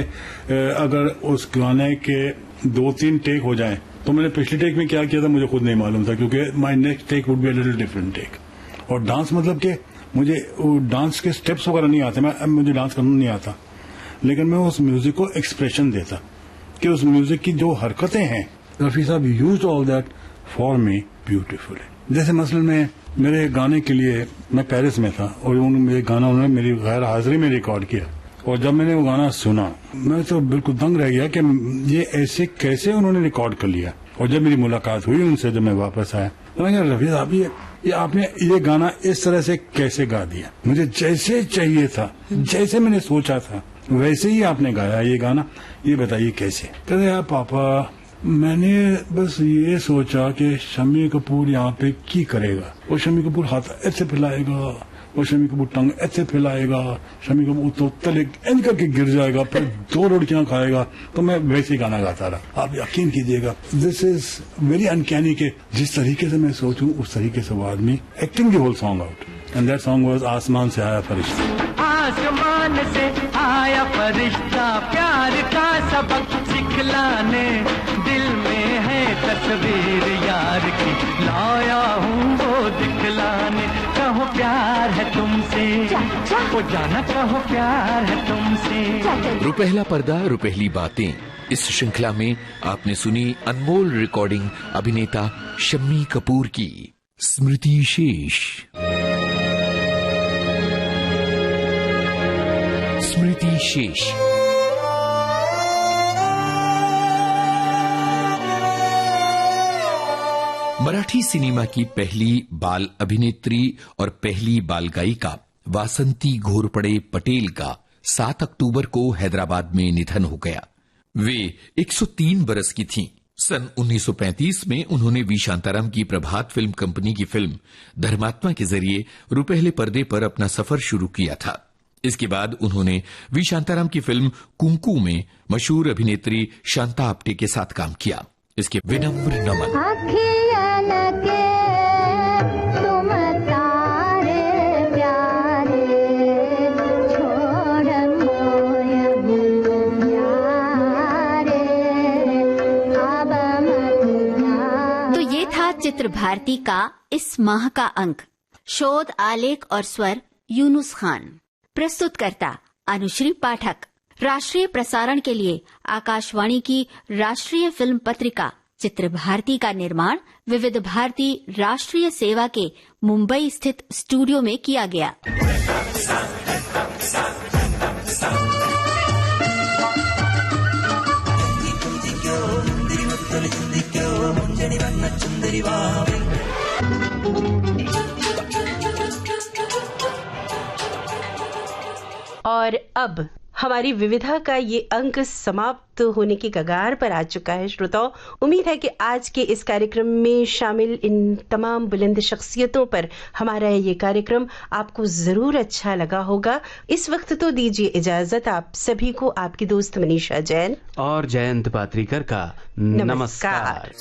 अगर उस गाने के 2-3 टेक हो जाएं, तो मैंने पिछले टेक में क्या किया था मुझे खुद नहीं मालूम था, क्योंकि my next take would be a little different take. और डांस मतलब कि मुझे डांस के स्टेप्स वगैरह नहीं आते, मुझे डांस करना नहीं आता, लेकिन मैं उस म्यूजिक को एक्सप्रेशन देता कि उस म्यूजिक की जो हरकतें हैं, रफी साहब used all that for me beautifully. जैसे मसलन में मेरे गाने के लिए मैं पेरिस में था और मेरे गाना उन्होंने मेरी गैर हाजिरी में रिकॉर्ड किया, और जब मैंने वो गाना सुना मैं तो बिल्कुल दंग रह गया कि ये ऐसे कैसे उन्होंने रिकॉर्ड कर लिया। और जब मेरी मुलाकात हुई उनसे, जब मैं वापस आया, तो मैंने कहा रफी साहब ये आपने ये गाना इस तरह से कैसे गा दिया, मुझे जैसे चाहिए था, जैसे मैंने सोचा था वैसे ही आपने गाया ये गाना, ये बताइए कैसे। कहते यार पापा, मैंने बस ये सोचा कि शम्मी कपूर यहाँ पे की करेगा, और शम्मी कपूर हाथ ऐसे फैलाएगा, और शम्मी कपूर टंग ऐसे फैलाएगा, शम्मी कपूर तो तले इंज करके गिर जाएगा, फिर 2 रोटियां खाएगा। तो मैं वैसे ही गाना गाता रहा। आप यकीन कीजिएगा, दिस इज वेरी अनकैनी के जिस तरीके से मैं सोचूं उस तरीके से वो आदमी acting the whole song out, and that song was आसमान से आया फरिश्ता। आसमान से आया फरिश्ता प्यार का सबक सिखलाने, दिल में है तस्वीर यार की, लाया हूँ वो दिखलाने। कहो प्यार है तुमसे वो जाना चाहो प्यार है तुमसे। रुपहला पर्दा रुपहली बातें, इस श्रृंखला में आपने सुनी अनमोल रिकॉर्डिंग अभिनेता शम्मी कपूर की स्मृति शेष। स्मृति शेष मराठी सिनेमा की पहली बाल अभिनेत्री और पहली बाल गायिका वासंती घोरपड़े पटेल का 7 अक्टूबर को हैदराबाद में निधन हो गया। वे 103 बरस की थीं। सन 1935 में उन्होंने वी शांताराम की प्रभात फिल्म कंपनी की फिल्म धर्मात्मा के जरिए रुपहले पर्दे पर अपना सफर शुरू किया था। इसके बाद उन्होंने वी शांताराम की फिल्म कुंकू में मशहूर अभिनेत्री शांता आप्टे के साथ काम किया। इसके विनम्र नमन। तो ये था चित्र भारती का इस माह का अंक। शोध, आलेख और स्वर यूनुस खान। प्रस्तुतकर्ता अनुश्री पाठक। राष्ट्रीय प्रसारण के लिए आकाशवाणी की राष्ट्रीय फिल्म पत्रिका चित्र भारती का निर्माण विविध भारती राष्ट्रीय सेवा के मुंबई स्थित स्टूडियो में किया गया। और अब हमारी विविधा का ये अंक समाप्त होने की कगार पर आ चुका है। श्रोताओं, उम्मीद है कि आज के इस कार्यक्रम में शामिल इन तमाम बुलंद शख्सियतों पर हमारा ये कार्यक्रम आपको जरूर अच्छा लगा होगा। इस वक्त तो दीजिए इजाजत आप सभी को, आपकी दोस्त मनीषा जैन और जयंत पात्रीकर का नमस्कार।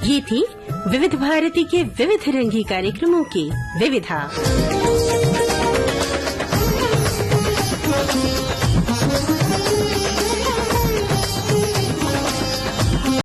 ये थी विविध भारती के विविध रंगी कार्यक्रमों की विविधा।